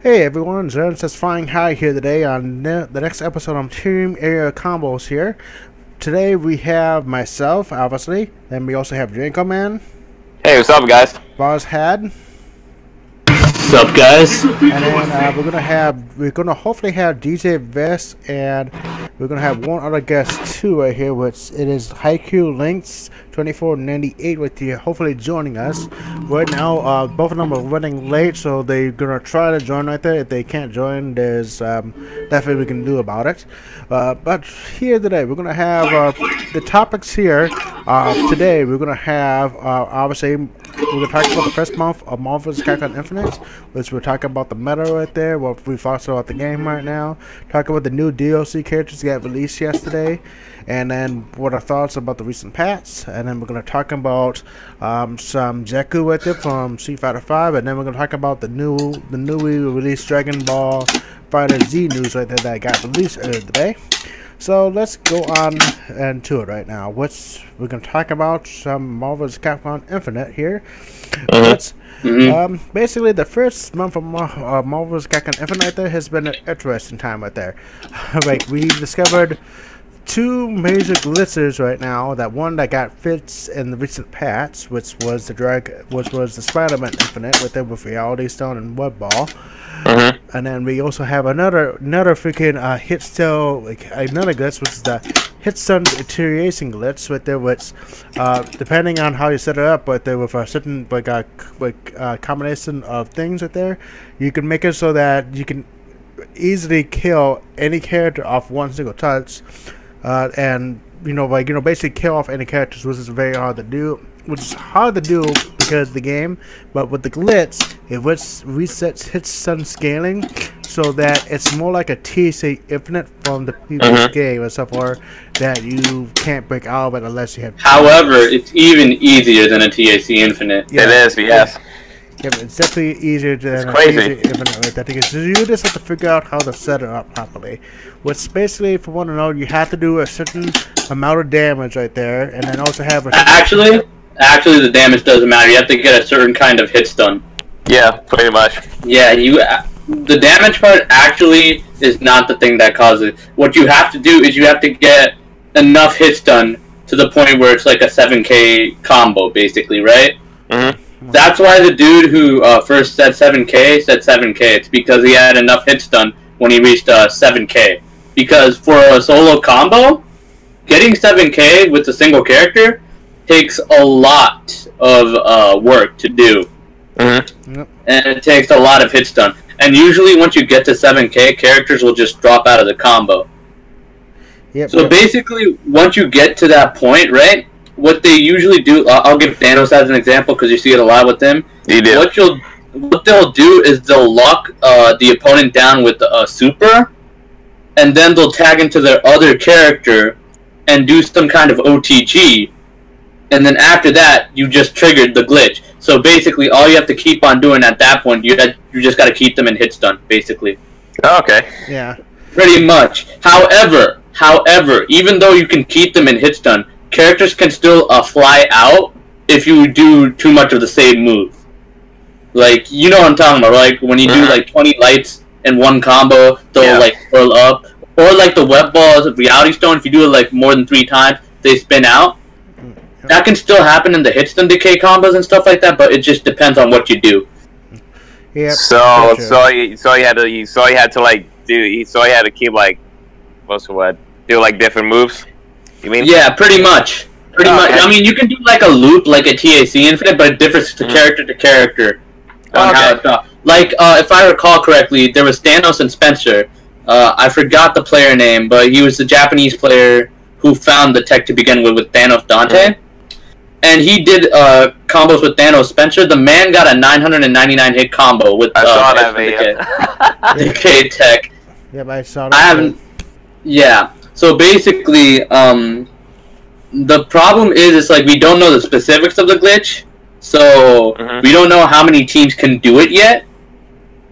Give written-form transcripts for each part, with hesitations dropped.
Hey everyone, Zerms is flying high here today on the next episode of Team Area Combos here. Today we have myself, obviously, and we also have Drinko Man. Hey, what's up, guys? Barzhad. What's up, guys? And then we're gonna hopefully have DBFZ, and we're gonna have one other guest too right here, which it is Haiku Links 2498 with you, hopefully joining us. Right now, both of them are running late, so they're gonna try to join right there. If they can't join, there's nothing we can do about it. But here today, we're gonna have the topics here. Today, we're gonna have obviously we're gonna talk about the first month of Marvel's Capcom Infinite, which we're talking about the meta right there, what we thought about the game right now, talk about the new DLC characters that got released yesterday, and then what our thoughts about the recent patch, and then we're gonna talk about some Zeku right there from Street Fighter 5, and then we're gonna talk about the newly released Dragon Ball Fighter Z news right there that got released earlier today. So let's go on into it right now. We're going to talk about some Marvel's Capcom Infinite here. Basically, the first month of Marvel's Capcom Infinite right there has been an interesting time right there. Like, we discovered two major glitches right now. That one that got fixed in the recent patch, which was the Spider-Man Infinite with Reality Stone and Web Ball. And then we also have another freaking hit stone, like another glitch, which is the hit stone deterioration glitch right there, which depending on how you set it up right there with a certain combination of things right there, you can make it so that you can easily kill any character off one single touch, and basically kill off any characters, which is very hard to do. Which is hard to do because of the game, but with the glitch, it resets hit stun scaling so that it's more like a TSA Infinite from the previous game or stuff, or that you can't break out of it unless you have. However, it's even easier than a TAC Infinite. Yeah. It is, yes. Yeah, but it's definitely easier than crazy. a TSA Infinite like that, because you just have to figure out how to set it up properly. Which basically, if you want to know, you have to do a certain amount of damage right there, and then also have a Actually, the damage doesn't matter. You have to get a certain kind of hit stun. Yeah, pretty much. Yeah, the damage part actually is not the thing that causes it. What you have to do is you have to get enough hit stun to the point where it's like a 7k combo, basically, right? That's why the dude who first said 7k said 7k. It's because he had enough hit stun when he reached 7k. Because for a solo combo, getting 7k with a single character takes a lot of work to do, and it takes a lot of hit stun. And usually, once you get to 7k, characters will just drop out of the combo. So basically, once you get to that point, right? What they usually do, I'll give Thanos as an example because you see it a lot with him. You do. What they'll do is they'll lock the opponent down with a super, and then they'll tag into their other character and do some kind of OTG. And then after that, you just triggered the glitch. So basically, all you have to keep on doing at that point, you just got to keep them in hit stun, basically. Okay. Yeah. Pretty much. However, even though you can keep them in hit stun, characters can still fly out if you do too much of the same move. Like, you know what I'm talking about, right? When you do like 20 lights in one combo, they'll like curl up. Or like the web balls of Reality Stone, if you do it like more than 3 times, they spin out. That can still happen in the hit stun decay combos and stuff like that, but it just depends on what you do. Yeah. So you had to keep like, do like different moves. You mean? Yeah, pretty much. Pretty much. I mean, you can do like a loop, like a TAC Infinite, but it differs to character to character on how it's done. Like, if I recall correctly, there was Thanos and Spencer. I forgot the player name, but he was the Japanese player who found the tech to begin with Thanos Dante. And he did combos with Thanos Spencer. The man got a 999 hit combo with Decay tech. Yeah, I saw that. Yeah. So basically, the problem is like we don't know the specifics of the glitch, so we don't know how many teams can do it yet.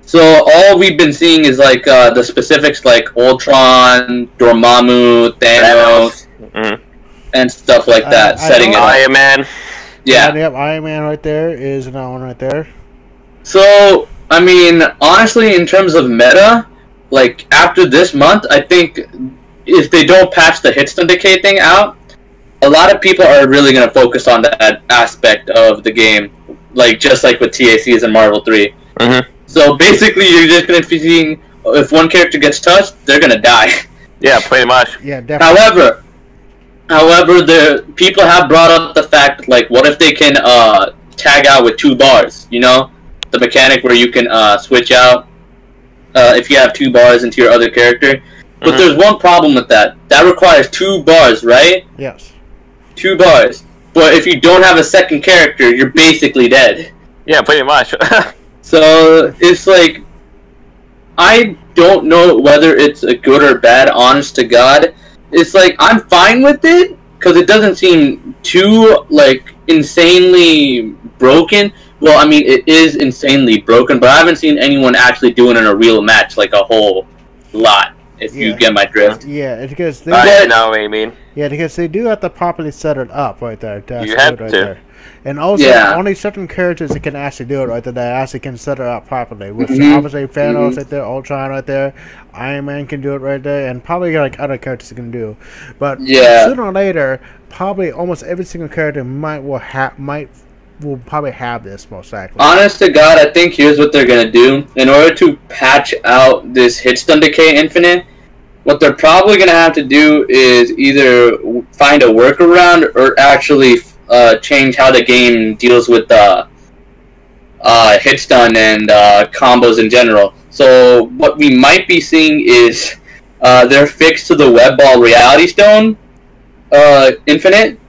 So all we've been seeing is like the specifics, like Ultron, Dormammu, Thanos. And stuff like that, setting it up. Iron Man. Yeah. Yep, Iron Man right there is another one right there. So I mean, honestly, in terms of meta, like, after this month, I think if they don't patch the hit-stun decay thing out, a lot of people are really going to focus on that aspect of the game, like, just like with TACs and Marvel 3. Mm-hmm. So, basically, you're just going to be seeing, if one character gets touched, they're going to die. Yeah, pretty much. Yeah, definitely. However, the people have brought up the fact, like, what if they can tag out with 2 bars, you know? The mechanic where you can switch out if you have 2 bars into your other character. But there's one problem with that. That requires 2 bars, right? Yes. 2 bars. But if you don't have a second character, you're basically dead. Yeah, pretty much. So, it's like, I don't know whether it's a good or bad, honest to God. It's like, I'm fine with it, because it doesn't seem too, like, insanely broken. Well, I mean, it is insanely broken, but I haven't seen anyone actually do it in a real match, like, a whole lot, if you get my drift. Yeah, because they... I know what you mean. Yeah, because they do have to properly set it up right there. You have right to. There. And also, only certain characters that can actually do it right there, that actually can set it up properly. Which obviously Thanos right there, Ultron right there, Iron Man can do it right there, and probably like other characters can do. But sooner or later, probably almost every single character will probably have this, most likely. Honest to God, I think here's what they're gonna do. In order to patch out this Hit-Stun Decay Infinite, what they're probably gonna have to do is either find a workaround or actually change how the game deals with hit-stun and combos in general. So what we might be seeing is their fix to the Web Ball Reality Stone Infinite.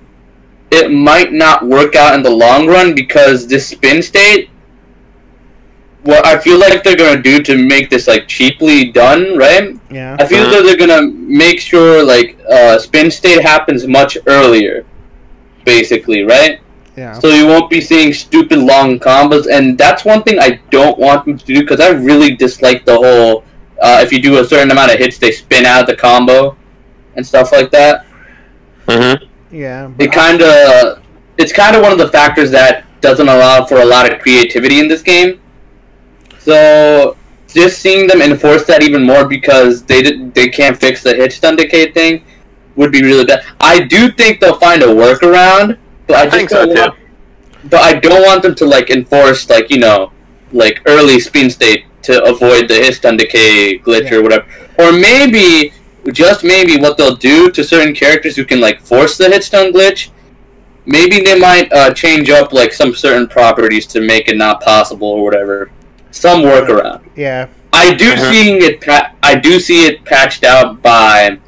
It might not work out in the long run because this spin state, what I feel like they're going to do to make this like cheaply done, right? Yeah. I feel that they're going to make sure like spin state happens much earlier, basically, right? Yeah. So you won't be seeing stupid long combos, and that's one thing I don't want them to do because I really dislike the whole if you do a certain amount of hits, they spin out the combo and stuff like that. Yeah. It's kind of one of the factors that doesn't allow for a lot of creativity in this game. So just seeing them enforce that even more because they can't fix the hit stun decay thing would be really bad. I do think they'll find a workaround, but I think so too. But I don't want them to like enforce like like early spin state to avoid the hit stun decay glitch or whatever. Or maybe just maybe what they'll do to certain characters who can like force the hit stun glitch, maybe they might change up like some certain properties to make it not possible or whatever. Some workaround. Yeah. I do see it patched out by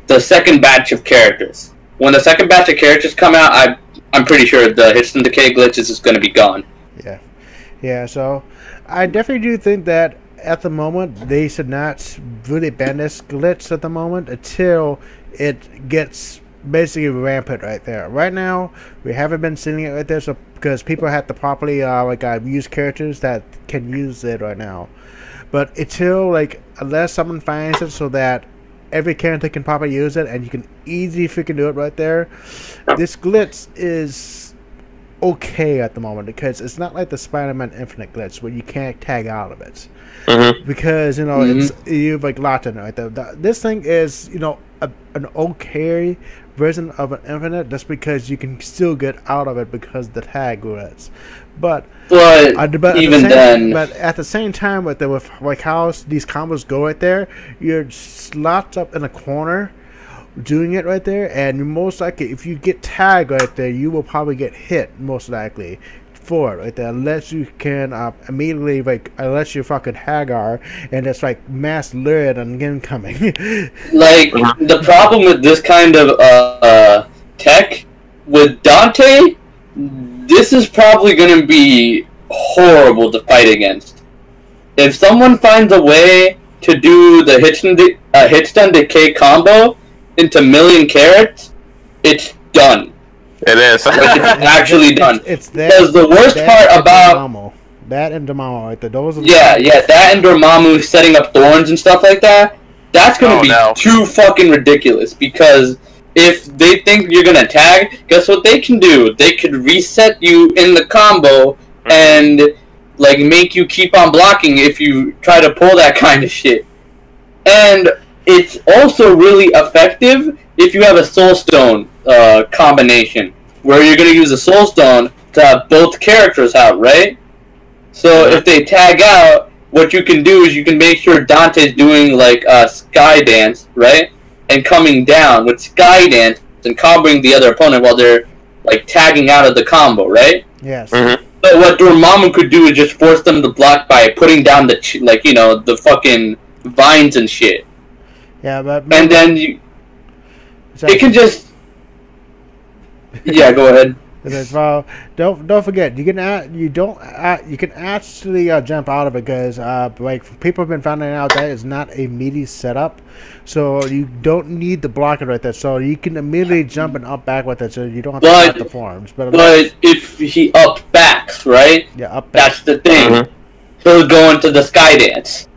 the second batch of characters. When the second batch of characters come out, I'm pretty sure the hit stun decay glitches is going to be gone. Yeah. Yeah, so I definitely do think that at the moment they should not really ban this glitch at the moment until it gets basically rampant right there. Right now, we haven't been seeing it right there, so because people have to properly use characters that can use it right now. But until unless someone finds it so that every character can properly use it and you can easily freaking do it right there, this glitch is okay at the moment because it's not like the Spider-Man Infinite glitch where you can't tag out of it. Because it's you've locked in right there. This thing is an okay version of an Infinite just because you can still get out of it because the tag glitch. But at the same time with how these combos go right there, you're locked up in a corner doing it right there, and most likely if you get tagged right there, you will probably get hit most likely for it right there, unless you can immediately unless you're fucking Hagar and it's mass lured and incoming. The problem with this kind of tech with Dante, this is probably going to be horrible to fight against. If someone finds a way to do the hit stun decay combo into million carats, it's done. It is. It's actually done. It's that. Because the worst part about that and Dormammu, right there. Those are that and Dormammu setting up thorns and stuff like that. That's gonna be too fucking ridiculous. Because if they think you're gonna tag, guess what they can do? They could reset you in the combo and like make you keep on blocking if you try to pull that kind of shit. And it's also really effective if you have a Soul Stone combination, where you're going to use a Soul Stone to have both characters out, right? So if they tag out, what you can do is you can make sure Dante's doing like a Sky Dance, right? And coming down with Sky Dance and comboing the other opponent while they're like tagging out of the combo, right? Yes. Mm-hmm. So what Dormammu could do is just force them to block by putting down the the fucking vines and shit. Yeah, but And then it can just go ahead. Well, don't forget you can actually jump out of it because like people have been finding out that is not a meaty setup, so you don't need the blocker right there. So you can immediately jump and up back with it, so you don't have to cut the forms. But if he up backs, right? Yeah, up back. That's the thing. He'll go into the Sky Dance.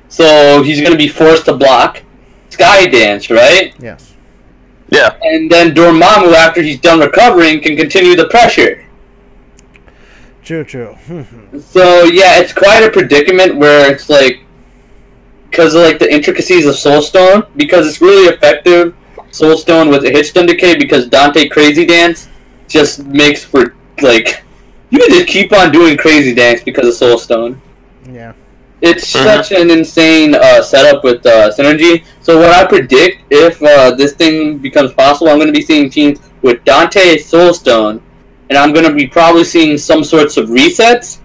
So he's going to be forced to block Sky Dance, right? Yes. Yeah. And then Dormammu, after he's done recovering, can continue the pressure. True. So yeah, it's quite a predicament where it's like, because of like the intricacies of Soul Stone, because it's really effective. Soul Stone with a hit stun decay, because Dante Crazy Dance just makes for like you can just keep on doing Crazy Dance because of Soul Stone. Yeah. It's such an insane setup with synergy. So what I predict, if this thing becomes possible, I'm going to be seeing teams with Dante Soulstone, and I'm going to be probably seeing some sorts of resets.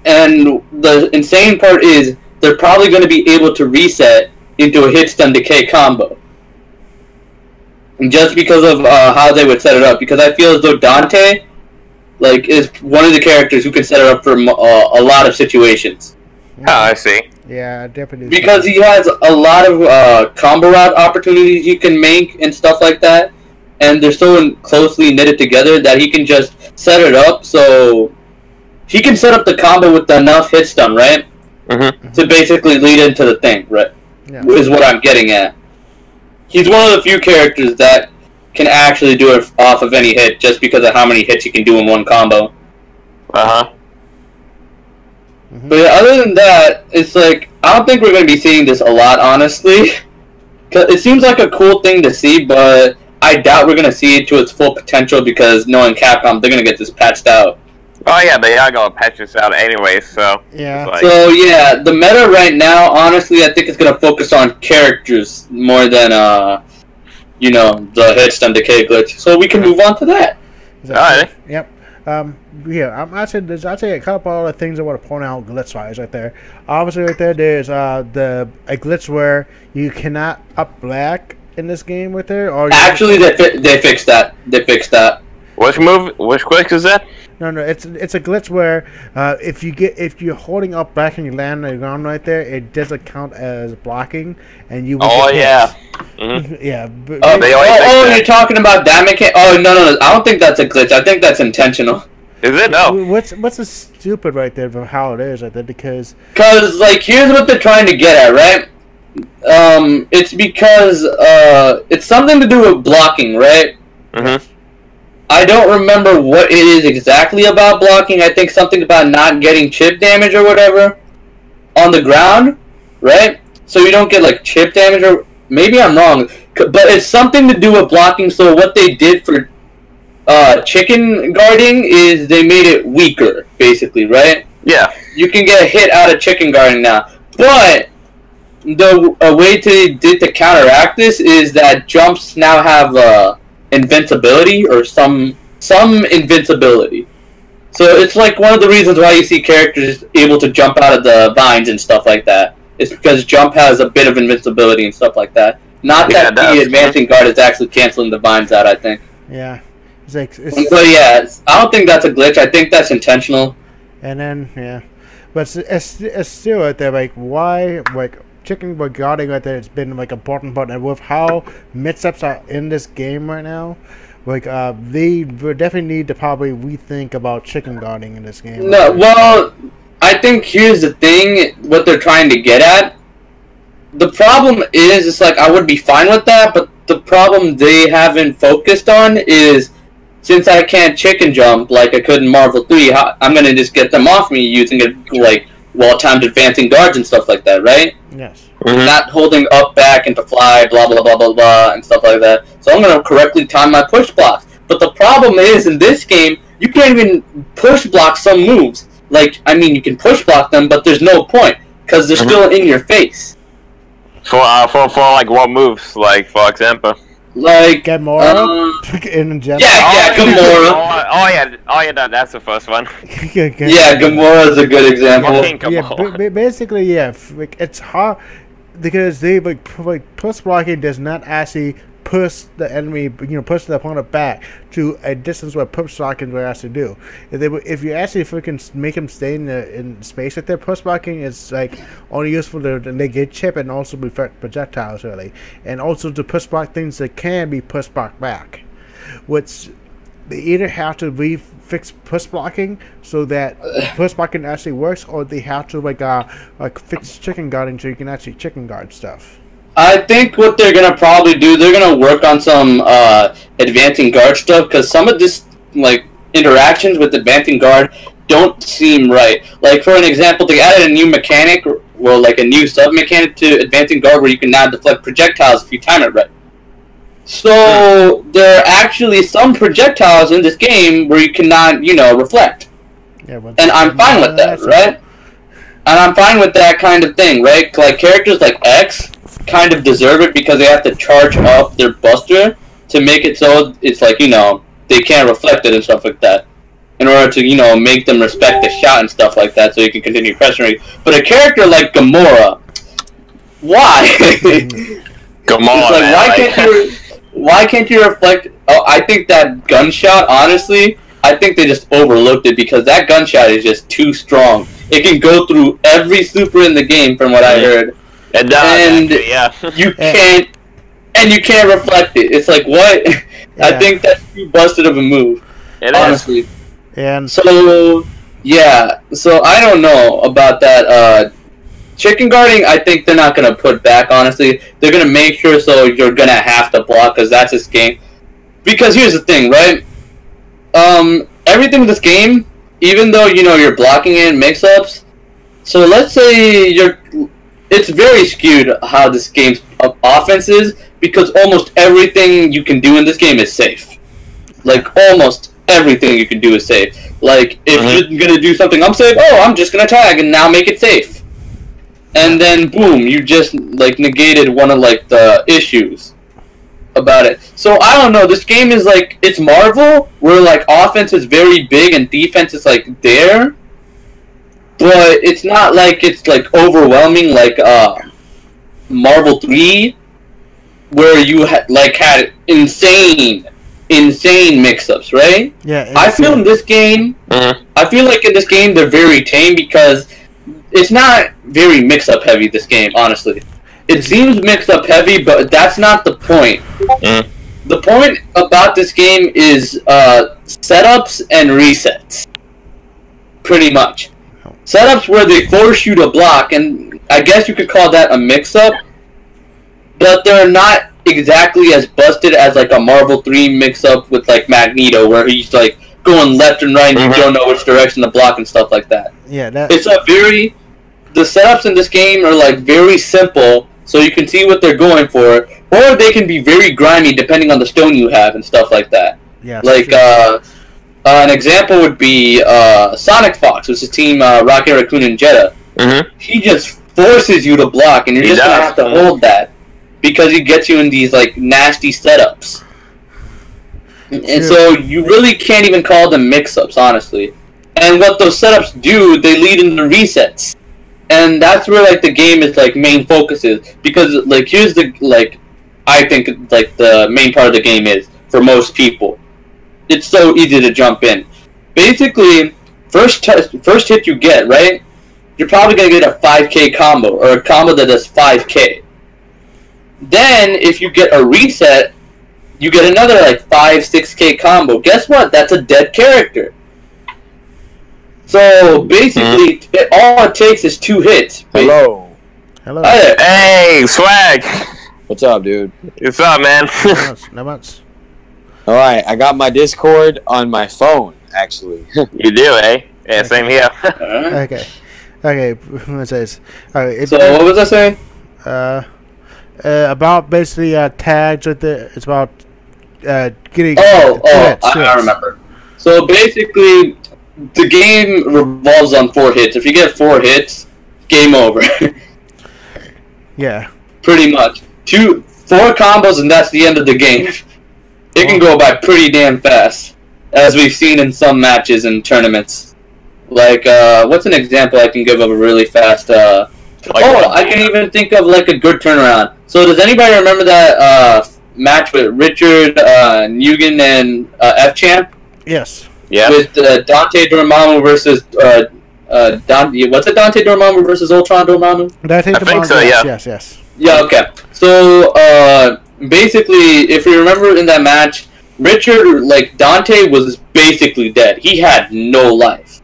And the insane part is they're probably going to be able to reset into a hit stun decay combo. And just because of how they would set it up, because I feel as though Dante is one of the characters who can set it up for a lot of situations. Oh, I see. Yeah, definitely. Because he has a lot of combo route opportunities he can make and stuff like that, and they're so closely knitted together that he can just set it up so he can set up the combo with enough hit stun, right? To basically lead into the thing, right? Yeah. Is what I'm getting at. He's one of the few characters that can actually do it off of any hit just because of how many hits he can do in one combo. But other than that, it's like, I don't think we're going to be seeing this a lot, honestly. Cause it seems like a cool thing to see, but I doubt we're going to see it to its full potential because knowing Capcom, they're going to get this patched out. Oh yeah, they are going to patch this out anyway, so... Yeah. So yeah, the meta right now, honestly, I think it's going to focus on characters more than, the hit stun decay glitch. So we can move on to that. Alright. Yep. I'd say a couple other things I want to point out glitch-wise right there. Obviously, right there's a glitch where you cannot up black in this game right there. Or actually, they fixed that. Which glitch is that? No, it's a glitch where if you're holding up black and you land on the ground right there, it doesn't count as blocking, and you. Oh yeah. Yeah. You're talking about that mechanic? Oh no! I don't think that's a glitch. I think that's intentional. Is it? No. What's the stupid right there for how it is right there? Because here's what they're trying to get at, right? It's because it's something to do with blocking, right? I don't remember what it is exactly about blocking. I think something about not getting chip damage or whatever on the ground, right? So you don't get like chip damage, or maybe I'm wrong, but it's something to do with blocking. So what they did for chicken guarding is they made it weaker, basically, right? Yeah. You can get a hit out of chicken guarding now, but a way to counteract this is that jumps now have invincibility or some invincibility. So it's like one of the reasons why you see characters able to jump out of the vines and stuff like that. It's because jump has a bit of invincibility and stuff like that. Not that the advancing guard is actually canceling the vines out, I think. Yeah. So yeah, I don't think that's a glitch. I think that's intentional. And then, yeah. But it's still right there, why, chicken guarding right there, it's been important part, and with how mix-ups are in this game right now, they definitely need to probably rethink about chicken guarding in this game. No, well, I think here's the thing, what they're trying to get at. The problem is, I would be fine with that, but the problem they haven't focused on is since I can't chicken jump like I could in Marvel 3, I'm gonna just get them off me using like well-timed advancing guards and stuff like that, right? Yes. Mm-hmm. Not holding up, back, and to fly, blah blah blah blah blah, and stuff like that. So I'm gonna correctly time my push blocks. But the problem is in this game, you can't even push block some moves. Like, I mean, you can push block them, but there's no point because they're still in your face. For like what moves? Like for example. Like Gamora in general. yeah, Gamora. Oh yeah, that's the first one. Yeah, Gamora is a good example. Yeah, basically, yeah. Like, it's hard because they like push blocking does not actually push the enemy, push the opponent back to a distance where push blocking would actually do. If you actually freaking make them stay in space with their push blocking, it's like only useful to negate chip and also reflect projectiles really, and also to push block things that can be push blocked back, which they either have to fix push blocking so that push blocking actually works, or they have to like fix chicken guarding so you can actually chicken guard stuff. I think what they're gonna probably do, they're gonna work on some advancing guard stuff, because some of this like interactions with advancing guard don't seem right. Like for an example, they added a new mechanic, well, like a new sub mechanic to advancing guard where you can now deflect projectiles if you time it right. So there are actually some projectiles in this game where you cannot, reflect. Yeah, and I'm fine with that, right? And I'm fine with that kind of thing, right? Like characters like X kind of deserve it because they have to charge up their buster to make it so it's like, they can't reflect it and stuff like that in order to, make them respect the shot and stuff like that so you can continue pressuring. But a character like Gamora, why? Gamora, like, why can't you reflect? Oh, I think that gunshot, honestly, I think they just overlooked it because that gunshot is just too strong. It can go through every super in the game from what I heard. It does, and actually, yeah. you can't reflect it. It's like, what? Yeah. I think that's too busted of a move. Honestly. And so I don't know about that. Chicken guarding, I think they're not gonna put back. Honestly, they're gonna make sure so you're gonna have to block because that's this game. Because here's the thing, right? Everything with this game, even though you're blocking in mix-ups. So let's say it's very skewed how this game's offense is because almost everything you can do in this game is safe. Like almost everything you can do is safe. Like if you're gonna do something unsafe, I'm just gonna tag and now make it safe. And then boom, you just like negated one of like the issues about it. So I don't know, this game is like, it's Marvel where like offense is very big and defense is like there, but it's not like it's like overwhelming like Marvel 3 where you had insane mix-ups, right? Yeah. I feel in this game, I feel like in this game they're very tame because it's not very mix-up heavy, this game, honestly. It seems mix-up heavy, but that's not the point. The point about this game is setups and resets. Pretty much. Setups where they force you to block, and I guess you could call that a mix-up, but they're not exactly as busted as like a Marvel 3 mix-up with like Magneto, where he's like going left and right and you don't know which direction to block and stuff like that. Yeah, the setups in this game are like very simple, so you can see what they're going for, or they can be very grimy depending on the stone you have and stuff like that. Yeah. Like an example would be Sonic Fox, which is Team Rocket Raccoon and Jetta. He just forces you to block, and you're just gonna have to hold that because he gets you in these like nasty setups. And so you really can't even call them mix-ups, honestly. And what those setups do, they lead into resets. And that's where like the game is like main focus is, because like here's the I think like the main part of the game is for most people. It's so easy to jump in. Basically, first hit you get, right? You're probably gonna get a 5k combo or a combo that does 5k. Then if you get a reset, you get another like 5-6k combo. Guess what? That's a dead character. So basically, all it takes is 2 hits. Hello. Hello. Hi there. Hey, Swag. What's up, dude? What's up, man? Not much. All right, I got my Discord on my phone, actually. You do, eh? Yeah, same here. Okay. Okay. What says? Okay. So what was I saying? About basically tags with the. It's about getting. I remember. So basically, the game revolves on 4 hits. If you get 4 hits, game over. Yeah. Pretty much. 4 combos and that's the end of the game. It can go by pretty damn fast, as we've seen in some matches and tournaments. Like, what's an example I can give of a really fast? I can even think of like a good turnaround. So does anybody remember that match with Richard Nugent and F-Champ? Yes. Yeah. With Dante Dormammu versus what's it? Dante Dormammu versus Ultron Dormammu? I think so. Yeah. Yes. Yeah. Okay. So basically, if you remember in that match, Richard, like Dante, was basically dead. He had no life,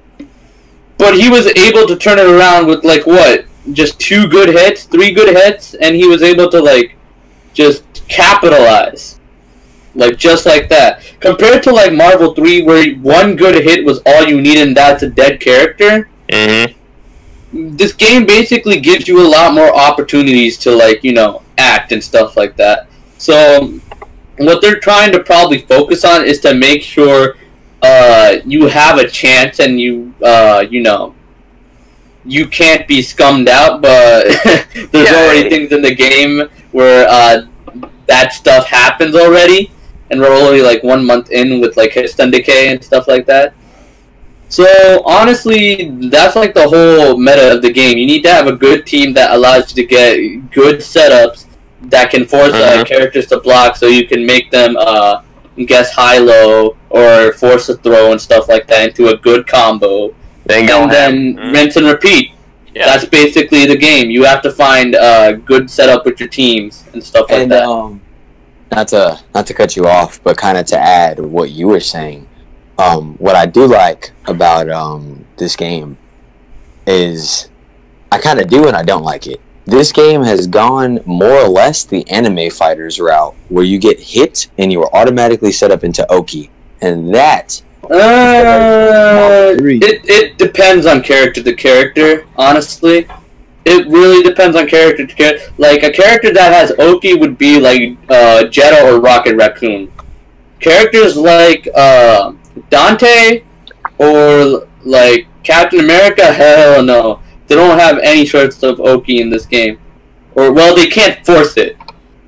but he was able to turn it around with like what? Just 2 good hits, 3 good hits, and he was able to like just capitalize. Like, just like that. Compared to, like, Marvel 3, where 1 good hit was all you need and that's a dead character, this game basically gives you a lot more opportunities to, like, you know, act and stuff like that. So, what they're trying to probably focus on is to make sure you have a chance and you know, you can't be scummed out, but there's already things in the game where that stuff happens already. And we're only like 1 month in with like Histon Decay and stuff like that. So honestly, that's like the whole meta of the game. You need to have a good team that allows you to get good setups that can force characters to block, so you can make them guess high-low or force a throw and stuff like that into a good combo. Then rinse and repeat. Yeah. That's basically the game. You have to find a good setup with your teams and stuff like that. Not to cut you off, but kind of to add what you were saying. What I do like about this game is I kind of do and I don't like it. This game has gone more or less the anime fighters route, where you get hit and you are automatically set up into Oki, and that. It depends on character to character, honestly. It really depends on character to character. Like, a character that has Oki would be like Jetta or Rocket Raccoon. Characters like Dante or like Captain America, hell no. They don't have any sorts of Oki in this game. Or, well, they can't force it.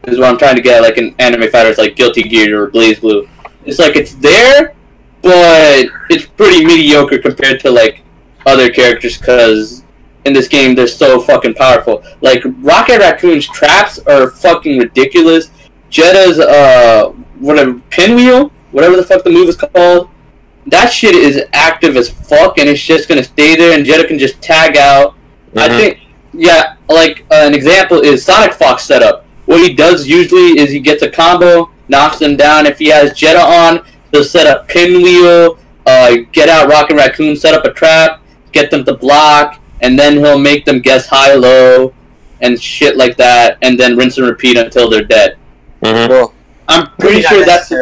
Is what I'm trying to get, like in anime fighters like Guilty Gear or Blaze Blue. It's like it's there, but it's pretty mediocre compared to like other characters, because in this game they're so fucking powerful. Like Rocket Raccoon's traps are fucking ridiculous. Jetta's pinwheel, whatever the fuck the move is called, that shit is active as fuck, and it's just gonna stay there, and Jetta can just tag out. I think, like an example is Sonic Fox setup. What he does usually is he gets a combo, knocks them down. If he has Jetta on, he'll set up pinwheel, get out Rocket Raccoon, set up a trap, get them to block, and then he'll make them guess high-low and shit like that, and then rinse and repeat until they're dead. Well, I'm pretty sure that's...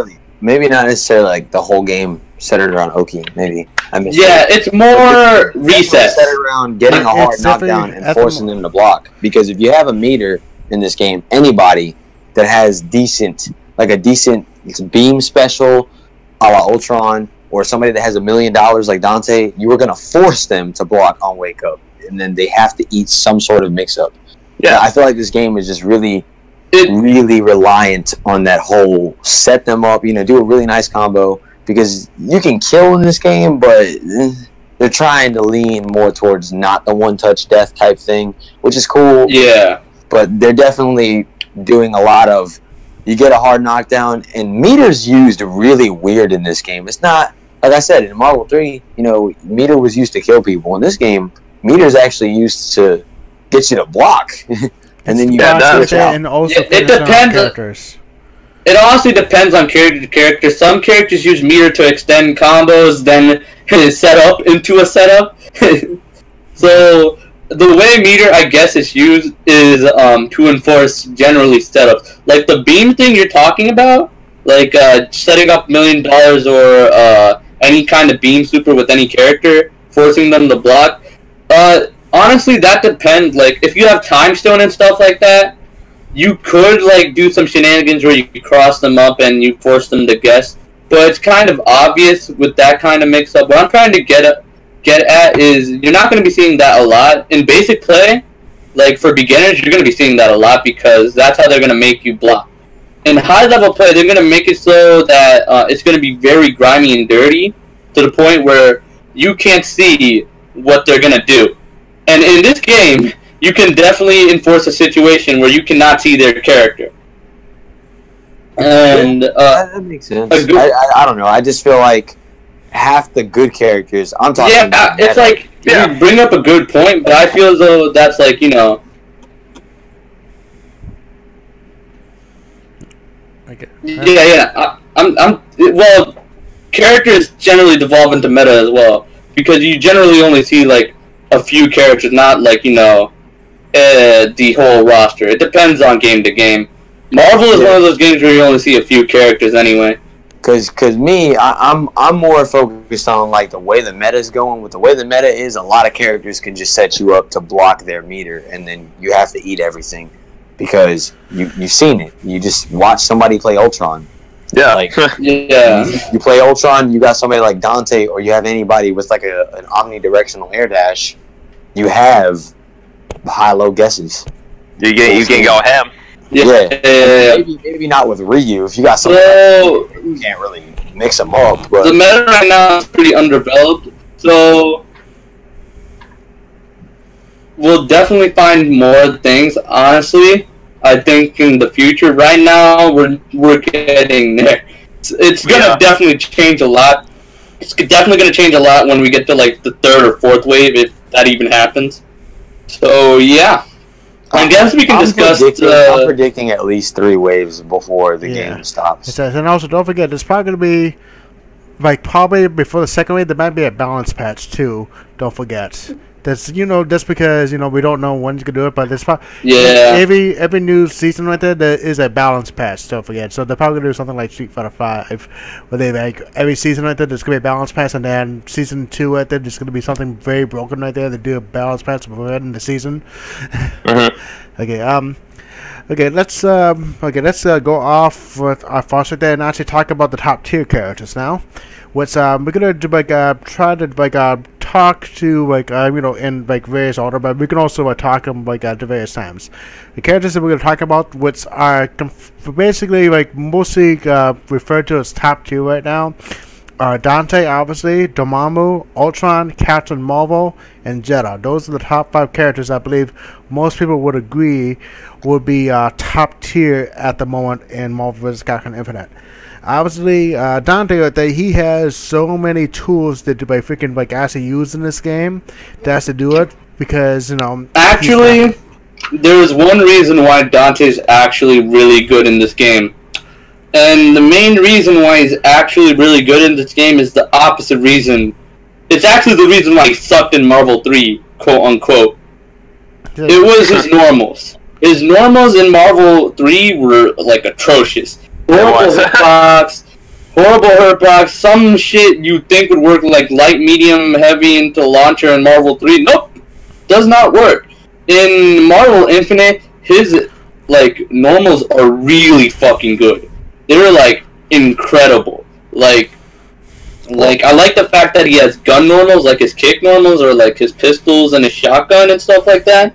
Maybe not necessarily like the whole game centered around Oki, maybe. It's more reset. Centered around getting a hard knockdown and forcing them to block. Because if you have a meter in this game, anybody that has a decent beam special a la Ultron, or somebody that has $1 million like Dante, you are going to force them to block on Wake Up. And then they have to eat some sort of mix-up. Yeah, I feel like this game is just really reliant on that whole set them up, do a really nice combo. Because you can kill in this game, but they're trying to lean more towards not the one-touch death type thing, which is cool. Yeah. But they're definitely doing a lot of, you get a hard knockdown, and meter's used really weird in this game. It's not, like I said, in Marvel 3, meter was used to kill people. In this game, meter's actually used to get you to block. And then you and also it depends. Characters. It honestly depends on character to character. Some characters use meter to extend combos, then set up into a setup. So the way meter, I guess, is used is to enforce generally setups. Like the beam thing you're talking about, like setting up $1 million or any kind of beam super with any character, forcing them to block. Honestly, that depends. Like, if you have time stone and stuff like that, you could like do some shenanigans where you cross them up and you force them to guess. But it's kind of obvious with that kind of mix-up. What I'm trying to get at is you're not going to be seeing that a lot in basic play. Like for beginners, you're going to be seeing that a lot because that's how they're going to make you block. In high-level play, they're going to make it so that it's going to be very grimy and dirty to the point where you can't see what they're going to do. And in this game, you can definitely enforce a situation where you cannot see their character. And that makes sense. I don't know. I just feel like half the good characters. I'm talking. Yeah, it's like you bring up a good point, but I feel as though that's like Okay. Yeah. Well, characters generally devolve into meta as well because you generally only see like a few characters, not like the whole roster. It depends on game to game. Marvel is one of those games where you only see a few characters anyway. Cause me, I'm more focused on like the way the meta is going. With the way the meta is, a lot of characters can just set you up to block their meter, and then you have to eat everything because you've seen it. You just watch somebody play Ultron. Yeah, like you play Ultron, you got somebody like Dante, or you have anybody with like an omnidirectional air dash. You have high-low guesses. You can go ham. Yeah. Maybe not with Ryu. If you got something, you can't really mix them up. But the meta right now is pretty underdeveloped, so we'll definitely find more things. Honestly, I think in the future. Right now, we're getting there. It's gonna definitely change a lot. It's definitely gonna change a lot when we get to like the third or fourth wave, if that even happens. So yeah. I guess we can discuss. I'm predicting at least 3 waves before the game stops. And also, don't forget, there's probably going to be, like, probably before the second wave, there might be a balance patch too. Don't forget. That's just because we don't know when you can do it, but there's probably every new season right there is a balance patch. Don't forget. So they're probably gonna do something like Street Fighter 5, where they like every season right there there's gonna be a balance patch, and then season 2 right there there's gonna be something very broken right there. They do a balance patch before the end of the season. Okay, let's go off with our foster there and actually talk about the top tier characters now. Which we're gonna do try to talk to in various order, but we can also talk them at the various times. The characters that we're gonna talk about, which are basically mostly referred to as top tier right now, are Dante, obviously, Dormammu, Ultron, Captain Marvel, and Jetta. Those are the top 5 characters I believe most people would agree would be top tier at the moment in Marvel vs. Capcom Infinite. Obviously, Dante right there, he has so many tools that to freaking actually use in this game. That's to do it because Actually, there is one reason why Dante's actually really good in this game. And the main reason why he's actually really good in this game is the opposite reason. It's actually the reason why he sucked in Marvel 3, quote unquote. It was his normals. His normals in Marvel 3 were atrocious. Horrible hitbox, some shit you think would work light, medium, heavy into launcher in Marvel 3. Nope, does not work. In Marvel Infinite, his normals are really fucking good. They're incredible. I like the fact that he has gun normals, his kick normals, or his pistols and his shotgun and stuff like that.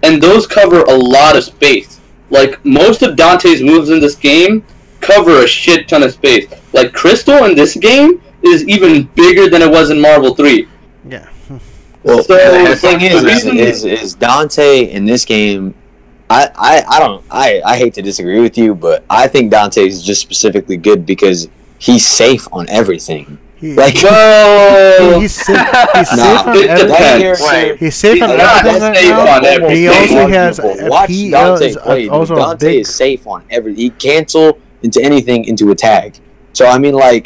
And those cover a lot of space. Most of Dante's moves in this game cover a shit ton of space. Crystal in this game is even bigger than it was in Marvel 3. Yeah. Well, the thing is Dante in this game. I hate to disagree with you, but I think Dante is just specifically good because he's safe on everything. He's safe on everything. He's safe on everything. He also has. Watch Dante play. Dante is safe on everything. He cancel into anything into a tag. So I mean, I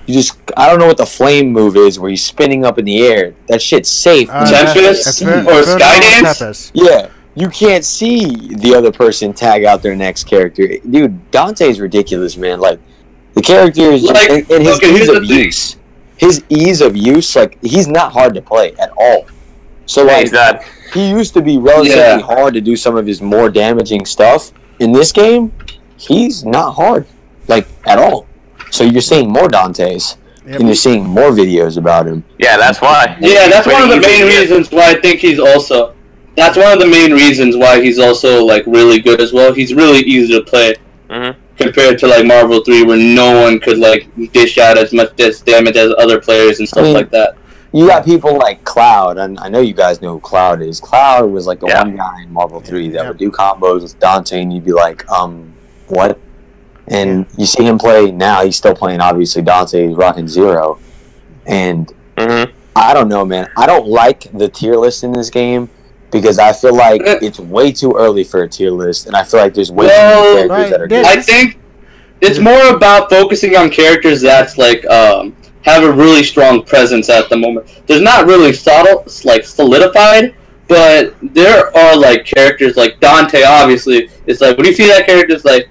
don't know what the flame move is where he's spinning up in the air. That shit's safe. Tempest or Skydance. Yeah. You can't see the other person tag out their next character. Dude, Dante's ridiculous, man. The character is Like, and his okay, ease of use. His ease of use, like he's not hard to play at all. So like he used to be relatively hard to do some of his more damaging stuff. In this game, he's not hard, like at all. So you're seeing more Dantes, and you're seeing more videos about him. Yeah, that's why. Yeah, that's one of the main reasons why I think he's also. That's one of the main reasons why he's also like really good as well. He's really easy to play compared to like Marvel 3, where no one could like dish out as much damage as other players and stuff like that. You got people like Cloud, and I know you guys know who Cloud is. Cloud was like the one guy in Marvel 3 that would do combos with Dante, and you'd be like, what? And you see him play now, he's still playing, obviously, Dante, he's rocking 0. And I don't know, man. I don't like the tier list in this game because I feel like it's way too early for a tier list, and I feel like there's way too many characters that are good. I think it's more about focusing on characters that's like, have a really strong presence at the moment. There's not really solidified, but there are like characters like Dante. Obviously, it's like when you see that character, it's like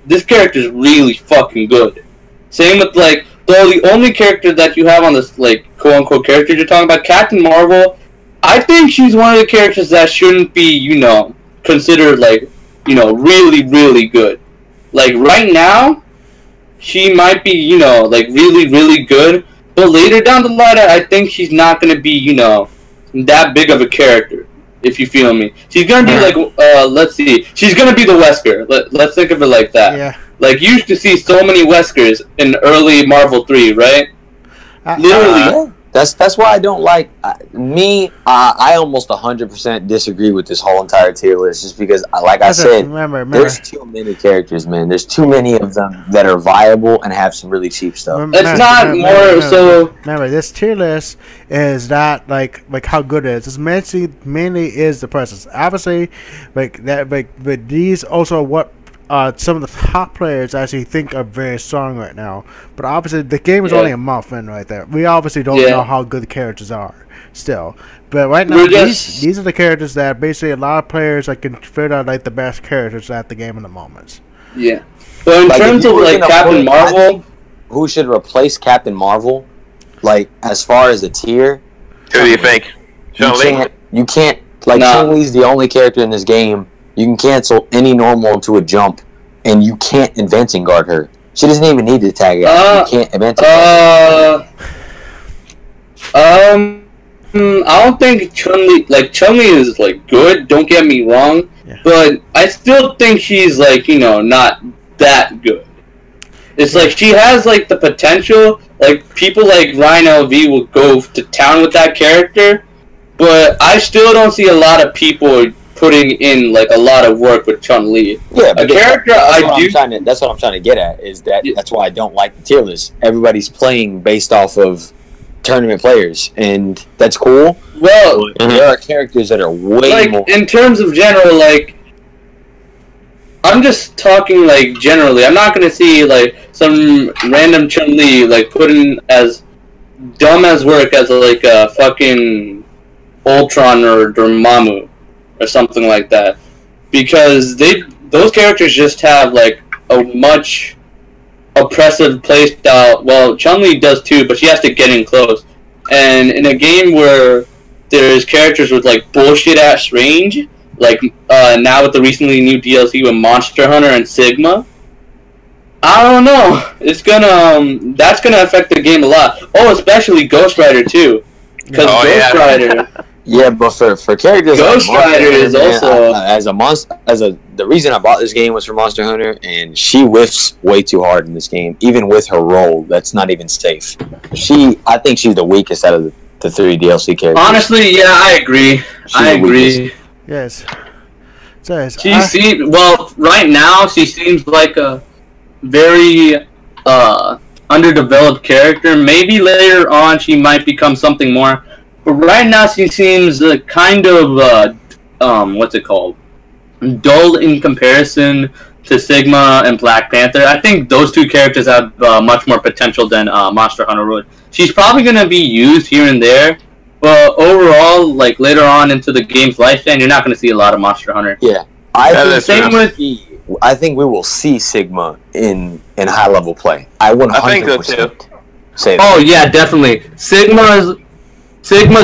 this character's really fucking good. Same with like the only character that you have on this like quote unquote character you're talking about, Captain Marvel. I think she's one of the characters that shouldn't be considered like really good. Like right now, she might be, like really, really good, but later down the line, I think she's not going to be, that big of a character, if you feel me. She's going to be like, let's see, she's going to be the Wesker. Let's think of it like that. Yeah. Like, you used to see so many Weskers in early Marvel 3, right? Literally. That's why I don't like I almost 100% disagree with this whole entire tier list, just because, like I said, there's too many characters, man. There's too many of them that are viable and have some really cheap stuff. Remember, this tier list is not like how good it is. It's mainly is the presence. Obviously, but these also what some of the top players actually think are very strong right now. But obviously, the game is only a month in right there. We obviously don't know how good the characters are still. But right now, these are the characters that basically a lot of players can figure out like the best characters at the game in the moment. Yeah. But in terms of like Captain Marvel, who should replace Captain Marvel? Like as far as a tier, who do you think? You can't. Like Chun-Li's the only character in this game. You can cancel any normal into a jump, and you can't advancing guard her. She doesn't even need to tag out. You can't advancing guard her. I don't think Chun-Li is like good. Don't get me wrong, but I still think she's like not that good. It's like she has like the potential. Like people like Ryan LV will go to town with that character, but I still don't see a lot of people putting in like a lot of work with Chun-Li. Yeah, but a character that's what I'm trying to get at. Is that's why I don't like the tier list. Everybody's playing based off of tournament players, and that's cool. Well, there are characters that are way more. In terms of general, like I'm just talking like generally. I'm not gonna see like some random Chun-Li like put in as dumb as work as like a fucking Ultron or Dormammu or something like that, because those characters just have like a much oppressive playstyle. Well, Chun-Li does too, but she has to get in close. And in a game where there's characters with like bullshit ass range, like now with the recently new DLC with Monster Hunter and Sigma, I don't know. It's gonna that's gonna affect the game a lot. Oh, especially Ghost Rider too, because Ghost Rider. Yeah, but for characters Ghost like Rider is also the reason I bought this game was for Monster Hunter, and she whiffs way too hard in this game. Even with her role, that's not even safe. I think she's the weakest out of the 3 DLC characters. Honestly, yeah, I agree. I agree. Yes. Right now she seems like a very underdeveloped character. Maybe later on she might become something more. But right now, she seems kind of, dull in comparison to Sigma and Black Panther. I think those two characters have much more potential than Monster Hunter would. She's probably going to be used here and there, but overall, like later on into the game's lifespan, you're not going to see a lot of Monster Hunter. Yeah. I think we will see Sigma in in high level play. I 100% I think so too. Say that. Oh yeah, definitely. Sigma's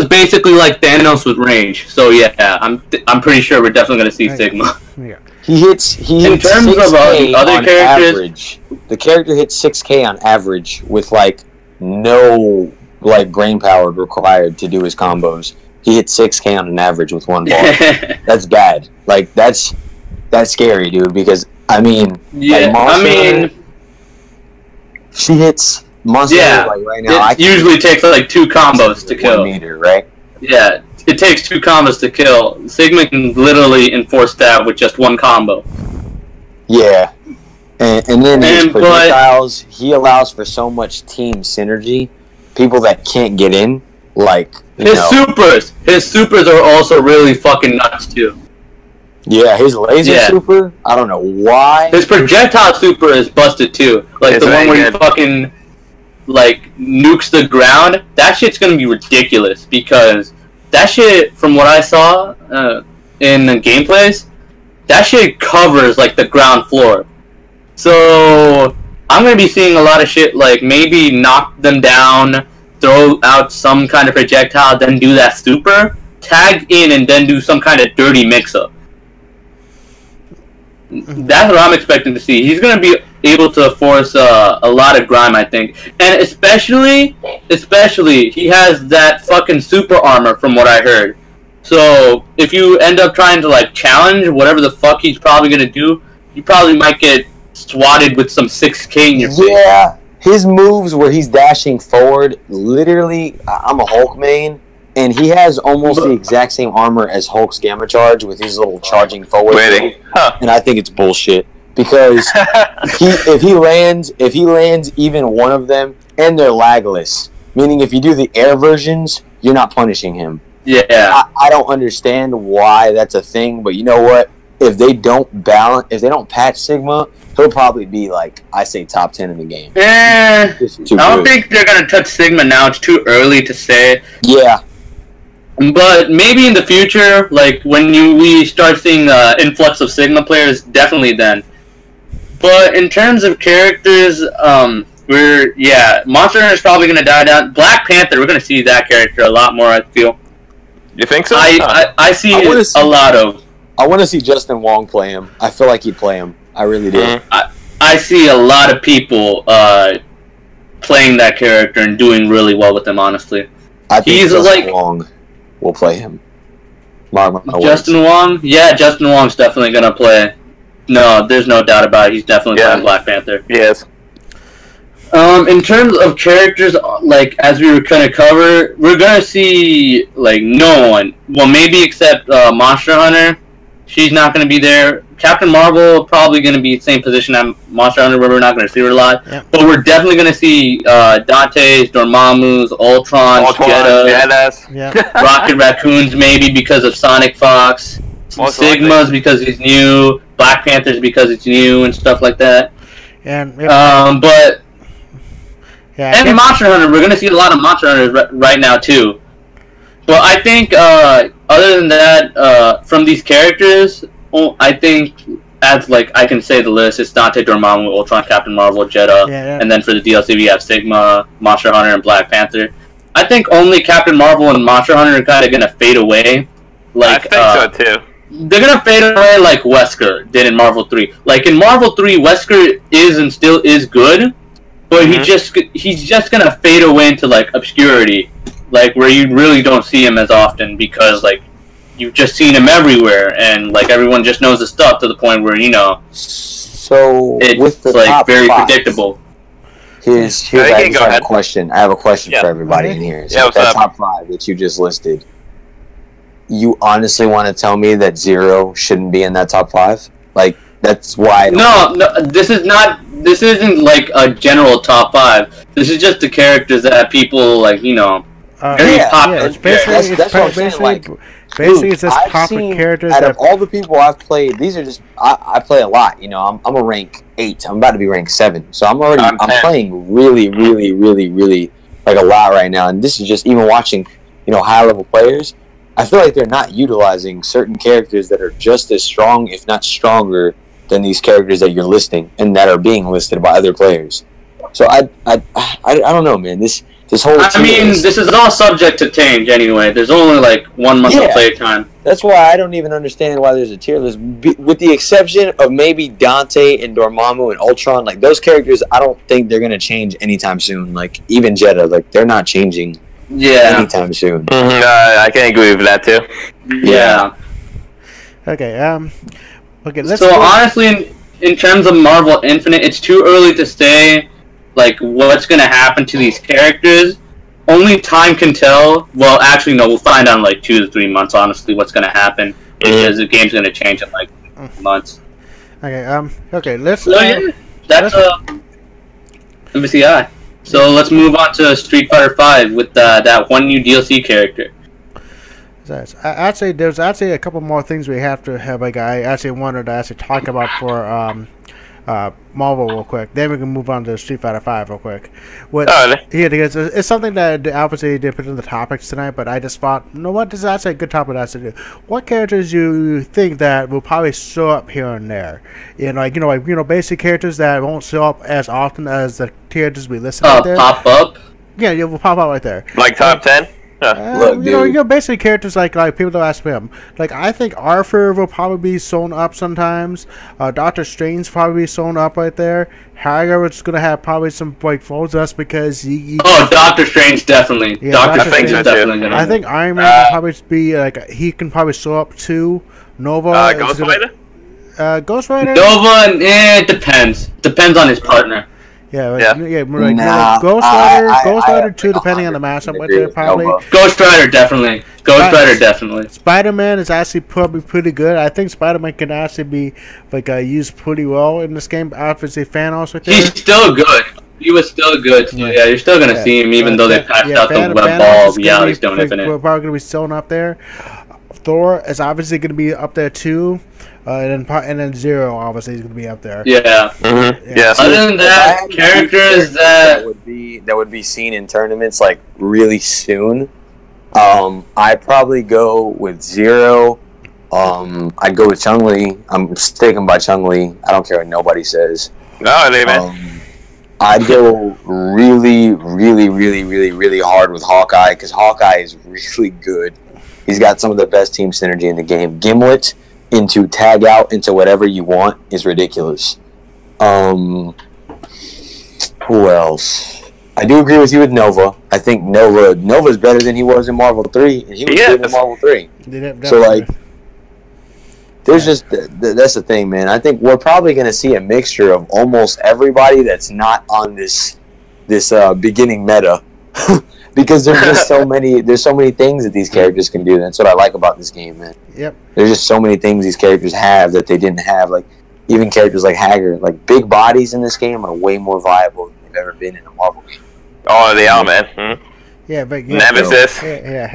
basically like Thanos with range. So yeah, I'm pretty sure we're definitely gonna see Sigma. Yeah. He hits In terms of 6K other on characters, average. The character hits 6K on average with like no like brain power required to do his combos. He hits 6K on an average with one bar. That's bad. Like that's scary, dude. Because I mean, yeah, like I mean, she hits Monster yeah. like right now. It usually takes like 2 combos to kill. 1 meter, right? Yeah, it takes 2 combos to kill. Sigma can literally enforce that with just 1 combo. Yeah. And then his And- projectiles, he allows for so much team synergy. People that can't get in, like His supers are also really fucking nuts too. yeah, his laser Yeah. super. I don't know why. His projectile super is busted too. Like It's the one very where he good. fucking like nukes the ground. That shit's gonna be ridiculous because that shit, from what I saw in the gameplays, that shit covers like the ground floor. So I'm gonna be seeing a lot of shit like maybe knock them down, throw out some kind of projectile, then do that super, tag in, and then do some kind of dirty mix-up. That's what I'm expecting to see. He's gonna be able to force a lot of grime, I think, and especially he has that fucking super armor from what I heard. So if you end up trying to like challenge whatever the fuck he's probably gonna do, you probably might get swatted with some 6K in your face. Yeah, his moves where he's dashing forward. Literally, I'm a Hulk main, and he has almost the exact same armor as Hulk's Gamma Charge with his little charging forward. Waiting. Huh. And I think it's bullshit because if he lands even one of them, and they're lagless, meaning if you do the air versions, you're not punishing him. Yeah. I don't understand why that's a thing, but you know what? If they don't patch Sigma, he'll probably be like, I say top 10 in the game. I Just too don't good. think they're gonna touch Sigma now. It's too early to say. Yeah, But maybe in the future, like when we start seeing influx of Sigma players, definitely then. But in terms of characters, Monster Hunter is probably gonna die down. Black Panther, we're gonna see that character a lot more. I feel. You think so? I see I wanna see- a lot of. I want to see Justin Wong play him. I feel like he'd play him. I really do. Mhm. I see a lot of people playing that character and doing really well with him. Honestly, I think he's Justin like- Wong will play him. Mark my words. Justin Wong. Yeah, Justin Wong's definitely gonna play. No, there's no doubt about it. He's definitely playing Black Panther. Yes. In terms of characters, like as we were gonna cover, we're gonna see like no one. Well, maybe except Monster Hunter. She's not gonna be there. Captain Marvel probably gonna be the same position as Monster Hunter, where we're not gonna see her a lot. Yeah. But we're definitely gonna see Dante's, Dormammu's, Ultron's, Jetta's, Yeah. Rocket Raccoons, maybe because of Sonic Fox. Most Sigma's likely. because he's new. Black Panther's because it's new and stuff like that. And But yeah, and Monster Hunter, we're gonna see a lot of Monster Hunters right now too. But I think other than that, from these characters, I think as like I can say the list, it's Dante, Dormammu, Ultron, Captain Marvel, Jetta, and then for the DLC we have Sigma, Monster Hunter, and Black Panther. I think only Captain Marvel and Monster Hunter are kind of gonna fade away. Like I think so too. they're gonna fade away like Wesker did in Marvel 3. Like in Marvel 3, Wesker is and still is good, but he's just gonna fade away into like obscurity, like where you really don't see him as often because like you've just seen him everywhere and like everyone just knows his stuff to the point where So it's with the like top very five, predictable. Here's Yeah, you I can just go have ahead. a question. I have a question Yeah. for everybody Okay. in here. So Yeah, with what's that up? top 5 that you just listed, you honestly want to tell me that Zero shouldn't be in that top 5? Like that's why. I don't- No, this isn't like a general top 5. This is just the characters that people like, very Yeah, popular. it's basically that's what I'm saying, basically Dude, it's just I've popular seen, characters out that of all the people I've played, these are just I play a lot. I'm a rank 8. I'm about to be rank 7, so I'm 10. playing really like a lot right now. And this is just even watching high level players. I feel like they're not utilizing certain characters that are just as strong, if not stronger, than these characters that you're listing and that are being listed by other players. So I don't know, man. This whole. I mean, this is all subject to change anyway. There's only like 1 month of play time. That's why I don't even understand why there's a tier list. With the exception of maybe Dante and Dormammu and Ultron, like those characters, I don't think they're gonna change anytime soon. Like even Jeddah, like they're not changing. Anytime soon. I can agree with that too. Yeah. Okay. Okay. Let's. So honestly, in terms of Marvel Infinite, it's too early to say like what's gonna happen to these characters. Only time can tell. Well, actually, no. We'll find out in like 2 to 3 months. Honestly, what's gonna happen because the game's gonna change in like months. Okay. Okay. Let's. So yeah, that's MVCI. So let's move on to Street Fighter V with that one new DLC character. I'd say there's actually a couple more things we have to have. Like I actually wanted to actually talk about for Marvel real quick. Then we can move on to Street Fighter V real quick. Because it's something that obviously they put in the topics tonight, but I just thought, you know what, this is actually a good topic to do. What characters you think that will probably show up here and there? Basic characters that won't show up as often as the characters we listen right there. Pop up? Yeah, it will pop up right there. Like top 10? Look, basically characters like people don't ask him. Like I think Arthur will probably be sewn up sometimes. Doctor Strange probably be sewn up right there. Hagar is gonna have probably some like folds us because Doctor Strange definitely. Yeah, Doctor Strange is definitely gonna. I think Iron Man will probably be like he can probably show up too. Nova. Ghost Rider. Ghost Rider. Nova, it depends. Depends on his partner. Ghost Rider too, depending on the matchup right there, probably. Ghost Rider definitely. Spider-Man is actually probably pretty good. I think Spider-Man can actually be like used pretty well in this game. Obviously, Thanos right there. He's still good. He was still good. So yeah, you're still gonna see him, even though they patched out the web ball reality stone infinite. We're probably gonna be sewn up there. Thor is obviously gonna be up there too. And then Zero obviously is going to be up there. Yeah. Mm-hmm. Yeah. Other than that, characters that would be seen in tournaments like really soon. I'd probably go with Zero. I'd go with Chun-Li. I'm sticking by Chun-Li. I don't care what nobody says. No, man. I'd go really, really, really, really, really hard with Hawkeye because Hawkeye is really good. He's got some of the best team synergy in the game. Gimlet into tag out into whatever you want is ridiculous. Who else? I do agree with you with Nova. I think Nova's better than he was in Marvel 3, and he was good in Marvel 3. So like, there's just that's the thing, man. I think we're probably going to see a mixture of almost everybody that's not on this beginning meta. Because there's just so many things that these characters can do. That's what I like about this game, man. Yep. There's just so many things these characters have that they didn't have. Like even characters like Hagar, like big bodies in this game are way more viable than they've ever been in a Marvel game. Oh, they are, man. Mm-hmm. Yeah, but Nemesis. Yeah,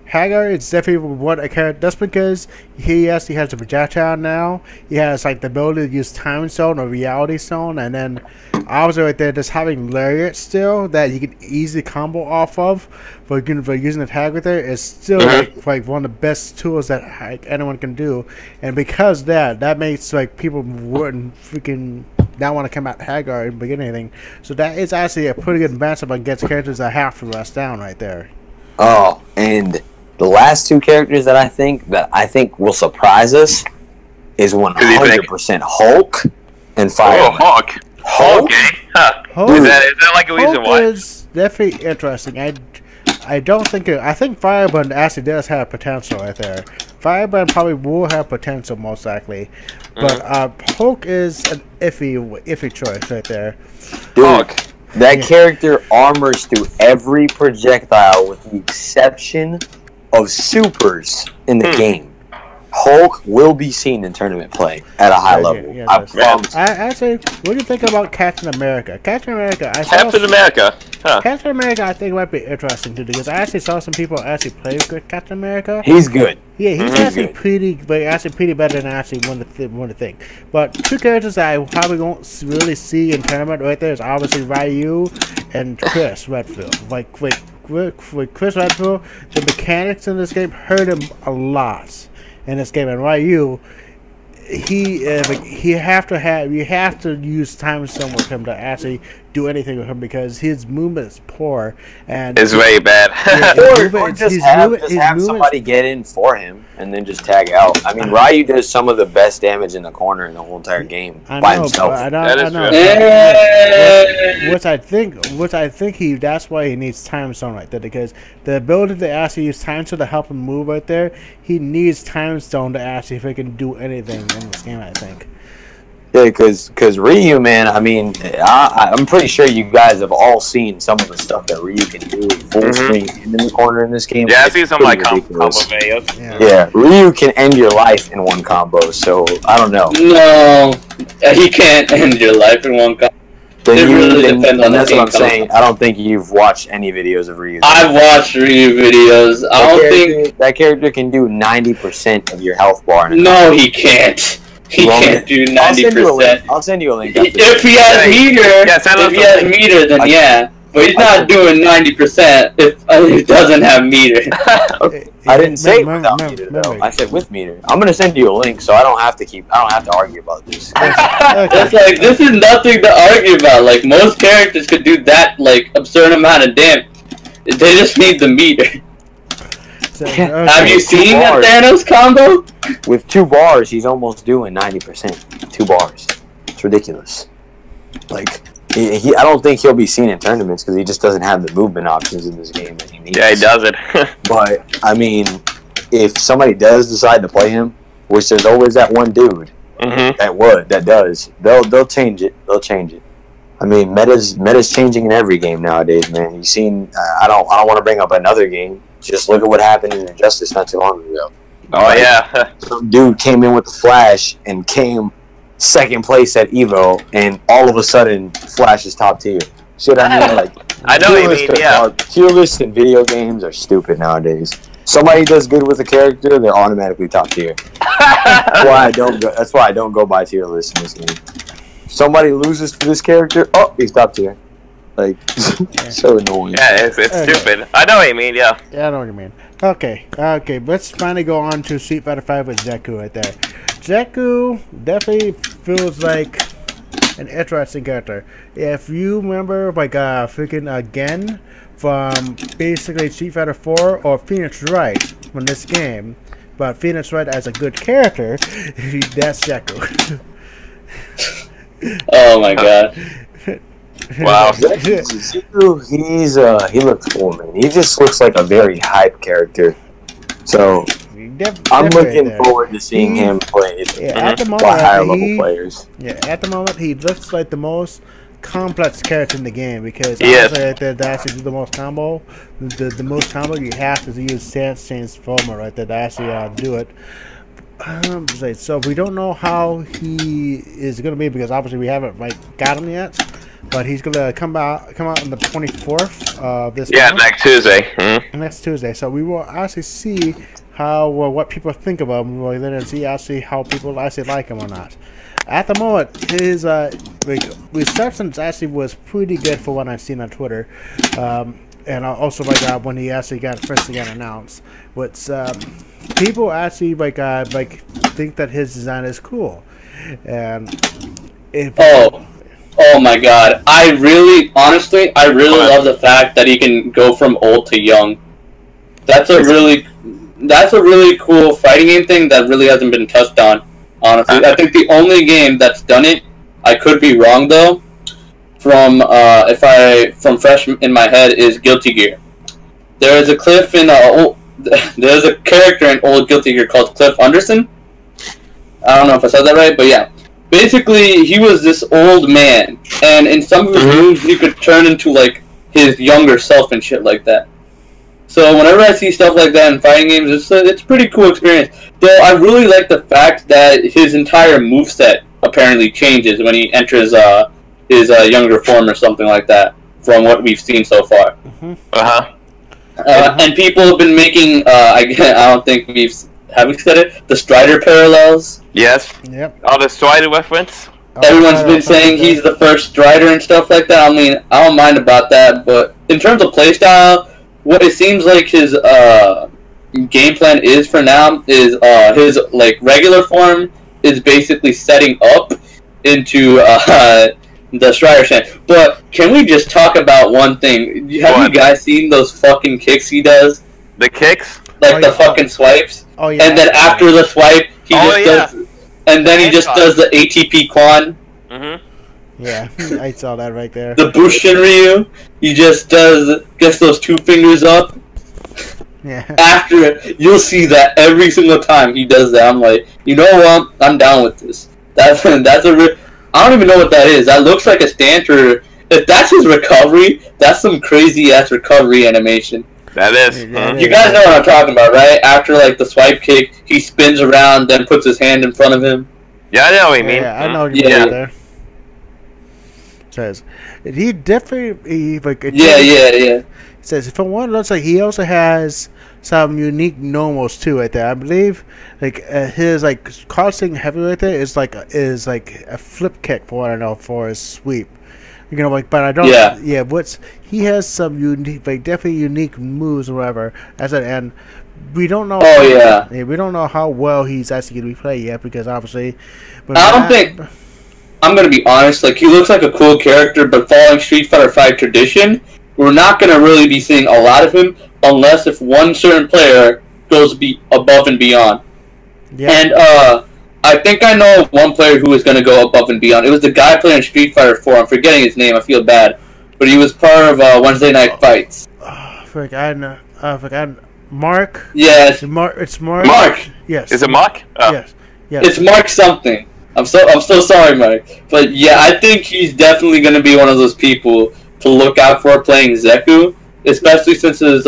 Hagar is definitely what a character. That's because he actually has a projectile now. He has like the ability to use time stone or reality stone, and then obviously right there, just having lariat still that you can easily combo off of for using the tag right there is still like one of the best tools that anyone can do. And because that makes like people wouldn't freaking not want to come out Hagar and begin anything. So that is actually a pretty good matchup against characters that have to rest down right there. Oh, and the last two characters that I think will surprise us is 100% Hulk and Fire. Oh, Hulk. Okay. Huh. Hulk, is that like a reason Hulk why? Is definitely interesting. I don't think I think Firebrand actually does have potential right there. Firebrand probably will have potential most likely, but Hulk is an iffy choice right there. Dude, Hulk. That character armors through every projectile with the exception of supers in the game. Hulk will be seen in tournament play at a high level. Yeah, I promise. Actually, what do you think about Captain America? Captain America, I think might be interesting too because I actually saw some people actually play with Captain America. He's good. Yeah, he's actually pretty better than I actually want to think. But two characters that I probably won't really see in tournament right there is obviously Ryu and Chris Redfield. Like with Chris Redfield, the mechanics in this game hurt him a lot in this game, and Ryu you have to use time stone with him to actually do anything with him because his movement is poor and It's very bad. Or just have somebody get in for him and then just tag out. I mean, Ryu does some of the best damage in the corner in the whole entire game by himself. I know. Which I think that's why he needs time stone right there because the ability to actually use time stone to help him move right there, he needs time stone to actually if he can do anything in this game. I think. Yeah, because Ryu, man, I mean, I'm pretty sure you guys have all seen some of the stuff that Ryu can do full screen in the corner in this game. Yeah, I see some like combo videos. Yeah, Ryu can end your life in one combo, so I don't know. No, he can't end your life in one combo. That's what I'm saying. I don't think you've watched any videos of Ryu. I've watched Ryu videos. I don't think that character can do 90% of your health bar. No, he can't. He can't do 90%. I'll send you a link. If he has meter, then yeah. But he's not doing 90% if he doesn't have meter. I didn't say without meter though. I said with meter. I'm gonna send you a link so I don't have to argue about this. That's like this is nothing to argue about. Like most characters could do that like absurd amount of damage. They just need the meter. Have you seen a Thanos combo? With 2 bars, he's almost doing 90%. 2 bars. It's ridiculous. Like, I don't think he'll be seen in tournaments because he just doesn't have the movement options in this game that he needs. Yeah, he doesn't. But, I mean, if somebody does decide to play him, which there's always that one dude that does, they'll change it. They'll change it. I mean, meta's changing in every game nowadays, man. You've seen, I don't want to bring up another game. Just look at what happened in Injustice not too long ago. Oh, yeah. Some dude came in with the Flash and came second place at Evo, and all of a sudden, Flash is top tier. Shit, I mean, like... I know what you mean, yeah. Tier lists in video games are stupid nowadays. Somebody does good with a character, they're automatically top tier. That's why I don't go by tier lists in this game. Somebody loses to this character, oh, he's top tier. Like, so annoying. Yeah, it's stupid. I know what you mean, yeah. Yeah, I know what you mean. Okay, let's finally go on to Street Fighter 5 with Zeku right there. Zeku definitely feels like an interesting character. If you remember, like, freaking again from basically Street Fighter 4 or Phoenix Wright from this game, but Phoenix Wright as a good character, that's Zeku. Oh my god. Wow. Zeku, he looks cool, man. He just looks like a very hype character. So I'm looking forward to seeing him play at the moment, by higher level players. Yeah, at the moment he looks like the most complex character in the game because to actually do the most combo, the most combo you have to use Stance Transformer right there to actually do it. So we don't know how he is going to be because obviously we haven't got him yet. But he's going to come out on the 24th of this month. Next Tuesday. Mm-hmm. Next Tuesday. So we will actually see how what people think about him. We'll then see actually how people actually like him or not. At the moment, his reception actually was pretty good for what I've seen on Twitter. And also when he actually first got announced. But people actually think that his design is cool. And Oh my god. I really love the fact that he can go from old to young. That's a really cool fighting game thing that really hasn't been touched on, honestly. I think the only game that's done it, I could be wrong though, from fresh in my head is Guilty Gear. There is a there's a character in old Guilty Gear called Cliff Anderson. I don't know if I said that right, but yeah. Basically, he was this old man, and in some of his moves, he could turn into, like, his younger self and shit like that. So whenever I see stuff like that in fighting games, it's a pretty cool experience. Though I really like the fact that his entire moveset apparently changes when he enters his younger form or something like that, from what we've seen so far. And people have been making, I don't think have we said it? The Strider parallels. Yes. Yep. Oh, the Strider reference. Everyone's been saying he's the first Strider and stuff like that. I mean, I don't mind about that, but in terms of playstyle, what it seems like his game plan is for now is his regular form is basically setting up into the Strider Stand. But can we just talk about one thing? Have you guys seen those fucking kicks he does? The kicks? Like the fucking swipes? Oh, yeah. And then after the swipe, he does... And then he just does the ATP Quan. Mm-hmm. Yeah, I saw that right there. The Bushin Ryu, he just gets those 2 fingers up. Yeah. After, you'll see that every single time he does that. I'm like, you know what? I'm down with this. That's a I don't even know what that is. That looks like a stance, or if that's his recovery, that's some crazy ass recovery animation. That is. Yeah, You guys know what I'm talking about, right? After like the swipe kick, he spins around, then puts his hand in front of him. Yeah, I know what you mean. Yeah, I know what you mean there. Says he definitely Yeah. Says for one, it looks like he also has some unique normals too right there. I believe like his like crossing heavy right there is like a flip kick for what I know for his sweep. You know, like, but I don't. Yeah. He has some unique, like definitely unique moves or whatever. As an and we don't know. We don't know how well he's actually going to be played yet because obviously. I don't think. I'm going to be honest. Like he looks like a cool character, but following Street Fighter V tradition, we're not going to really be seeing a lot of him unless if one certain player goes above and beyond. Yeah. And I think I know one player who was going to go above and beyond. It was the guy playing Street Fighter 4. I'm forgetting his name. I feel bad. But he was part of Wednesday Night Fights. I forgot. Mark? Yes. It's Mark. Mark! Yes. Is it Mark? Oh. Yes. It's Mark something. I'm so sorry, Mark. But yeah, I think he's definitely going to be one of those people to look out for playing Zeku, especially since he's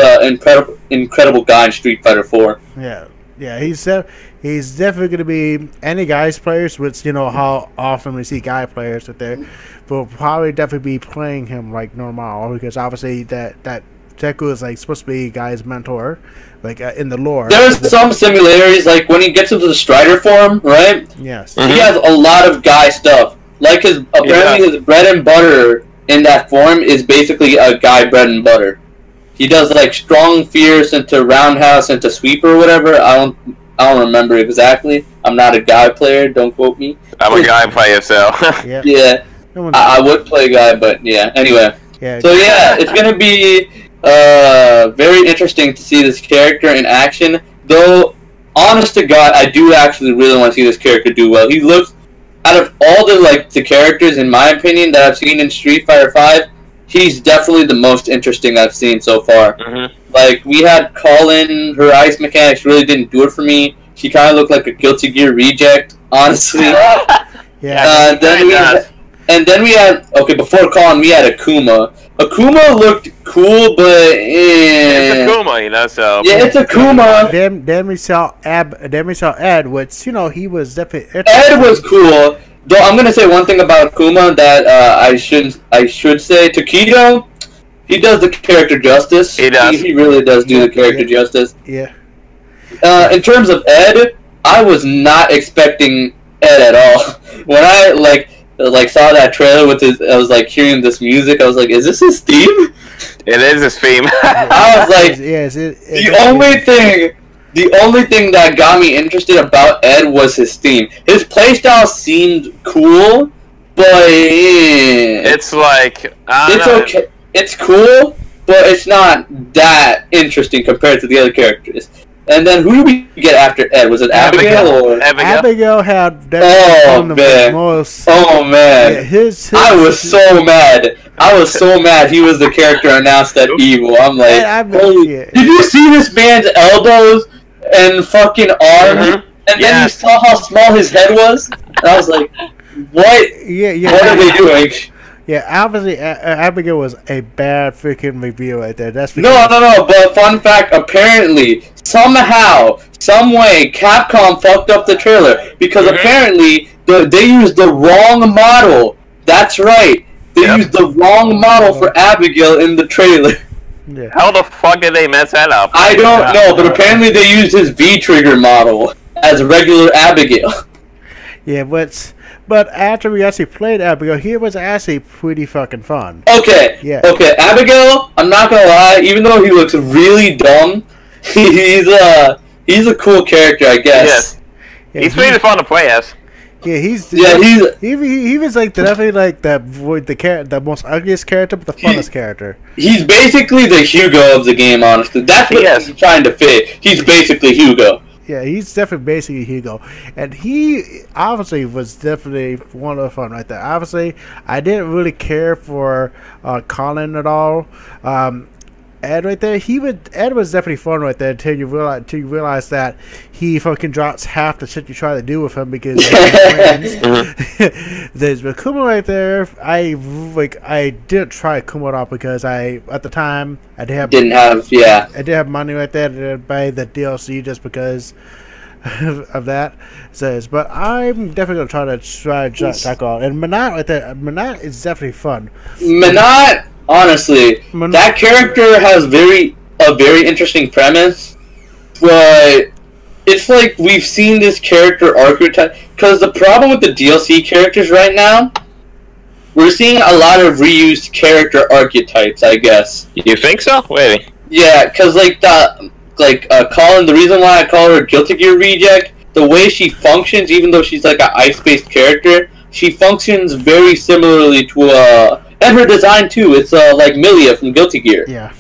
incredible guy in Street Fighter 4. Yeah, he's definitely going to be any guys players, which you know how often we see guy players that they will probably definitely be playing him like normal because obviously that Zeku is like supposed to be guy's mentor, like in the lore. There's some similarities, like when he gets into the Strider form, right? Yes. He has a lot of guy stuff. Like his bread and butter in that form is basically a guy bread and butter. He does like strong fierce into roundhouse into sweep or whatever. I don't remember exactly. I'm not a guy player. Don't quote me. I'm a guy player, so. Yeah. I would play guy, but yeah. Anyway. Yeah. So yeah, it's gonna be very interesting to see this character in action. Though, honest to God, I do actually really want to see this character do well. He looks, out of all the characters, in my opinion, that I've seen in Street Fighter V, he's definitely the most interesting I've seen so far. Mm-hmm. Like, we had Colin, her ice mechanics really didn't do it for me. She kind of looked like a Guilty Gear reject, honestly. Then we had, before Colin, we had Akuma. Akuma looked cool, but it's Akuma, you know, so. Yeah, it's Akuma. Then we saw Ed, which, you know, he was definitely. Ed was cool. Though I'm gonna say one thing about Akuma that I should say. Takedo, he does the character justice. He does. He really does do the character justice. Yeah. In terms of Ed, I was not expecting Ed at all. When I saw that trailer with I was like hearing this music. I was like, "Is this his theme?" It is his theme. I was like, The only thing that got me interested about Ed was his theme. His playstyle seemed cool, but it's like okay. It's cool, but it's not that interesting compared to the other characters. And then who did we get after Ed? Was it Abigail or Abigail had the most. Oh man! Yeah, I was so mad. I was so mad. He was the character announced at Evil. I'm like, did you see this man's elbows and fucking arms? Mm-hmm. And then you saw how small his head was. And I was like, what? Yeah. What are they doing? Yeah, obviously, Abigail was a bad freaking review right there. That's no. But fun fact: apparently, somehow, some way, Capcom fucked up the trailer because apparently they used the wrong model. That's right, they used the wrong model for Abigail in the trailer. Yeah. How the fuck did they mess that up? I don't know, but apparently they used his V-trigger model as regular Abigail. Yeah, but after we actually played Abigail, he was actually pretty fucking fun. Okay. Abigail, I'm not gonna lie, even though he looks really dumb, he's a cool character, I guess. Yes. He's pretty fun to play as. Yeah, he was like definitely like the most ugliest character, but the funnest character. He's basically the Hugo of the game, honestly. That's what he's trying to fit. He's basically Hugo. Yeah, he's definitely basically Hugo, and he obviously was definitely one of the fun right there. Obviously, I didn't really care for Colin at all. Ed right there, Ed was definitely fun right there until you realize that he fucking drops half the shit you try to do with him because he wins. There's Kuma right there. I didn't try Kuma at all because at the time I didn't have money right there to buy the DLC just because of that. But I'm definitely gonna try to tackle and Manat right there. Manat is definitely fun. Manat. Honestly, that character has a very interesting premise, but it's like we've seen this character archetype. Because the problem with the DLC characters right now, we're seeing a lot of reused character archetypes, I guess. You think so? Wait. Yeah, because Colin, the reason why I call her Guilty Gear Reject, the way she functions, even though she's like an ice-based character, she functions very similarly to and her design too. It's like Milia from Guilty Gear. Yeah.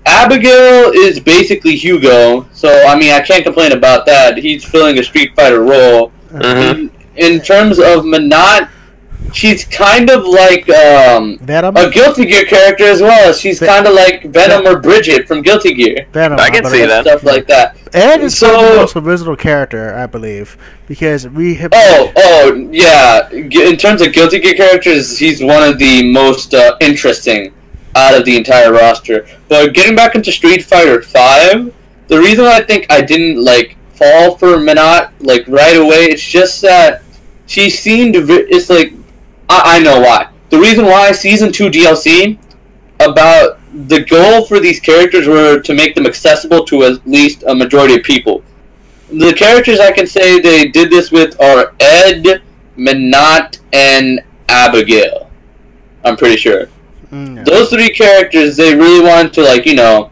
Abigail is basically Hugo, so I mean I can't complain about that. He's filling a Street Fighter role. In terms of Manat, she's kind of like a Guilty Gear character as well. She's kind of like Venom or Bridget from Guilty Gear. I can see that. Stuff like that. Ed is the most original character, I believe, because we have. Oh, yeah. In terms of Guilty Gear characters, he's one of the most interesting out of the entire roster. But getting back into Street Fighter V, the reason I think I didn't fall for Manat right away, it's just that she seemed. It's like I know why. The reason why Season 2 DLC about. The goal for these characters were to make them accessible to at least a majority of people. The characters I can say they did this with are Ed, Manat, and Abigail. I'm pretty sure. Those three characters, they really wanted to,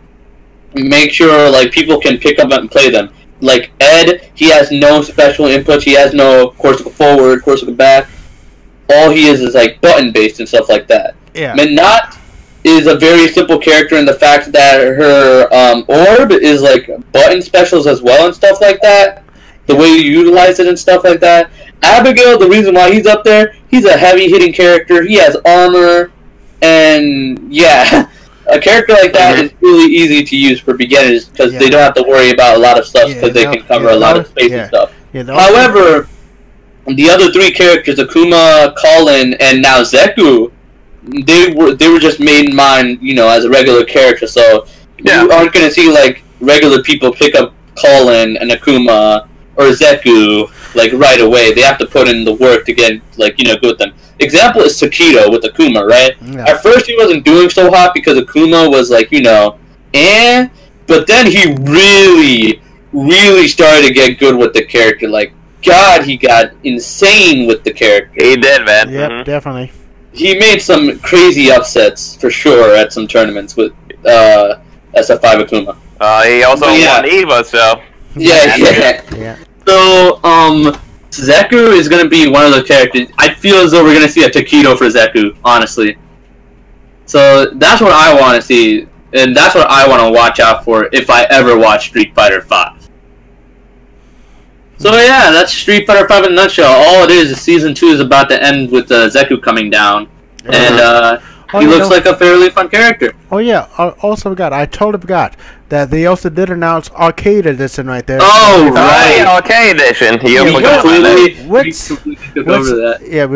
make sure, people can pick up and play them. Like, Ed, he has no special inputs. He has no corsical forward, corsical back. All he is, button-based and stuff like that. Yeah. Manat is a very simple character in the fact that her orb is button specials as well and stuff like that. The way you utilize it and stuff like that. Abigail, the reason why he's up there, he's a heavy hitting character. He has armor, and yeah, a character like that is really easy to use for beginners because they don't have to worry about a lot of stuff because they can cover a lot of space and stuff. However, the other three characters, Akuma, Colin, and now Zeku, they were just made in mind, as a regular character. So you aren't gonna see regular people pick up Colin and Akuma or Zeku right away. They have to put in the work to get good with them. Example is Takedo with Akuma, right? Yeah. At first he wasn't doing so hot because Akuma was but then he really started to get good with the character. God, he got insane with the character. He did, man. Yep, definitely. He made some crazy upsets, for sure, at some tournaments with SF5 Akuma. He also won EVA, so... Yeah. So, Zeku is going to be one of the characters. I feel as though we're going to see a Takedo for Zeku, honestly. So, that's what I want to see, and that's what I want to watch out for if I ever watch Street Fighter V. So yeah, that's Street Fighter V in a nutshell. All it is Season 2 is about to end with Zeku coming down. And he looks like a fairly fun character. Oh yeah, I totally forgot that they also did announce Arcade Edition right there. Oh, right. Arcade Edition. Yeah, we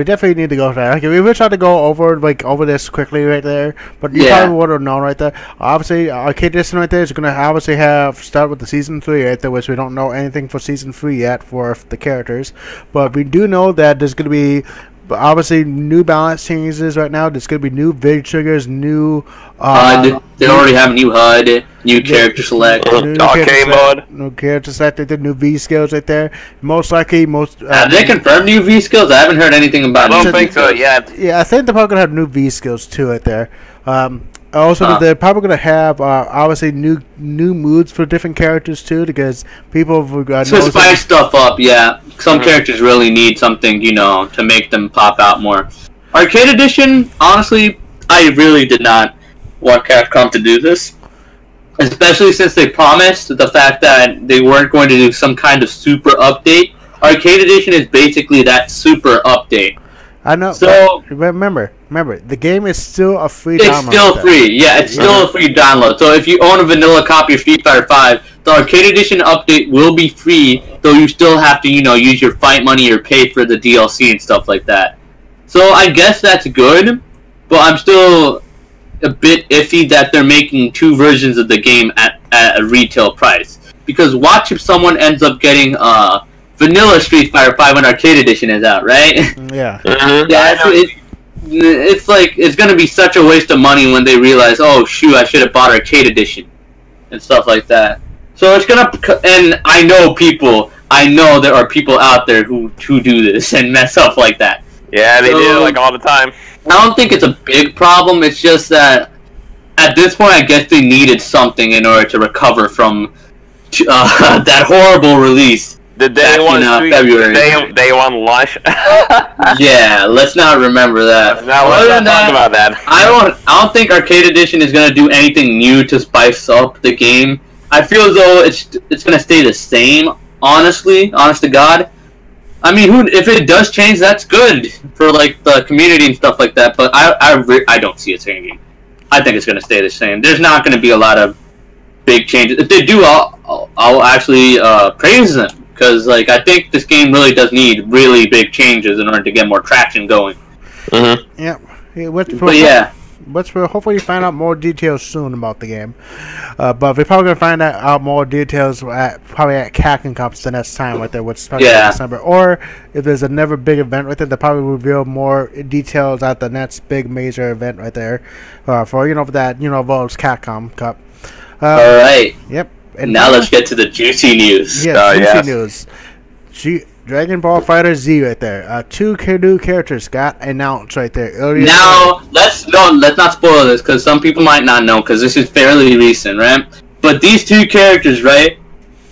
definitely need to go over that. Okay, we will try to go over this quickly right there, but you probably would have known right there. Obviously, Arcade Edition right there is going to obviously start with the Season 3 right there, which we don't know anything for Season 3 yet for the characters, but we do know that there's going to be obviously new balance changes right now. There's going to be new VIG triggers, new HUD. They already have a new HUD, new character select, arcade mode, new character select right there, new V skills right there. Most likely, have they confirmed new V skills? I haven't heard anything about. I don't think so yet. Yeah, I think they're probably going to have new V skills too right there. Also, they're probably gonna have obviously new moods for different characters too, because people to spice stuff up. Yeah, some characters really need something, to make them pop out more. Arcade Edition, honestly, I really did not want Capcom to do this, especially since they promised the fact that they weren't going to do some kind of super update. Arcade Edition is basically that super update. I know. So remember, the game is still a free download. It's still free. Yeah, it's still a free download. So if you own a vanilla copy of Street Fighter V, the Arcade Edition update will be free, though you still have to, use your fight money or pay for the DLC and stuff like that. So I guess that's good, but I'm still a bit iffy that they're making two versions of the game at a retail price. Because watch if someone ends up getting vanilla Street Fighter V when Arcade Edition is out, right? Yeah. Yeah, it's like, it's going to be such a waste of money when they realize, oh, shoot, I should have bought Arcade Edition and stuff like that. So it's going to, and I know there are people out there who do this and mess up like that. Yeah, they do, like, all the time. I don't think it's a big problem, it's just that at this point, I guess they needed something in order to recover from that horrible release. The day one February. Day one launch. Yeah, let's not remember that. No, let's not talk about that. I don't think Arcade Edition is gonna do anything new to spice up the game. I feel as though it's gonna stay the same. Honest to God. I mean, if it does change, that's good for like the community and stuff like that. But I don't see it changing. I think it's gonna stay the same. There's not gonna be a lot of big changes. If they do, I'll actually praise them. Because, like, I think this game really does need really big changes in order to get more traction going. Mm-hmm. Yep. But we'll hopefully find out more details soon about the game. But we're probably going to find out more details at Capcom Conference the next time with it, which is probably in December. Or if there's another big event with it, they'll probably reveal more details at the next big major event right there. For, that, involves Capcom Cup. Alright. Yep. And now let's get to the juicy news. Yeah, juicy news. Dragon Ball Fighter Z right there. Two new characters got announced right there earlier. Now let's not spoil this because some people might not know because this is fairly recent, right? But these two characters, right,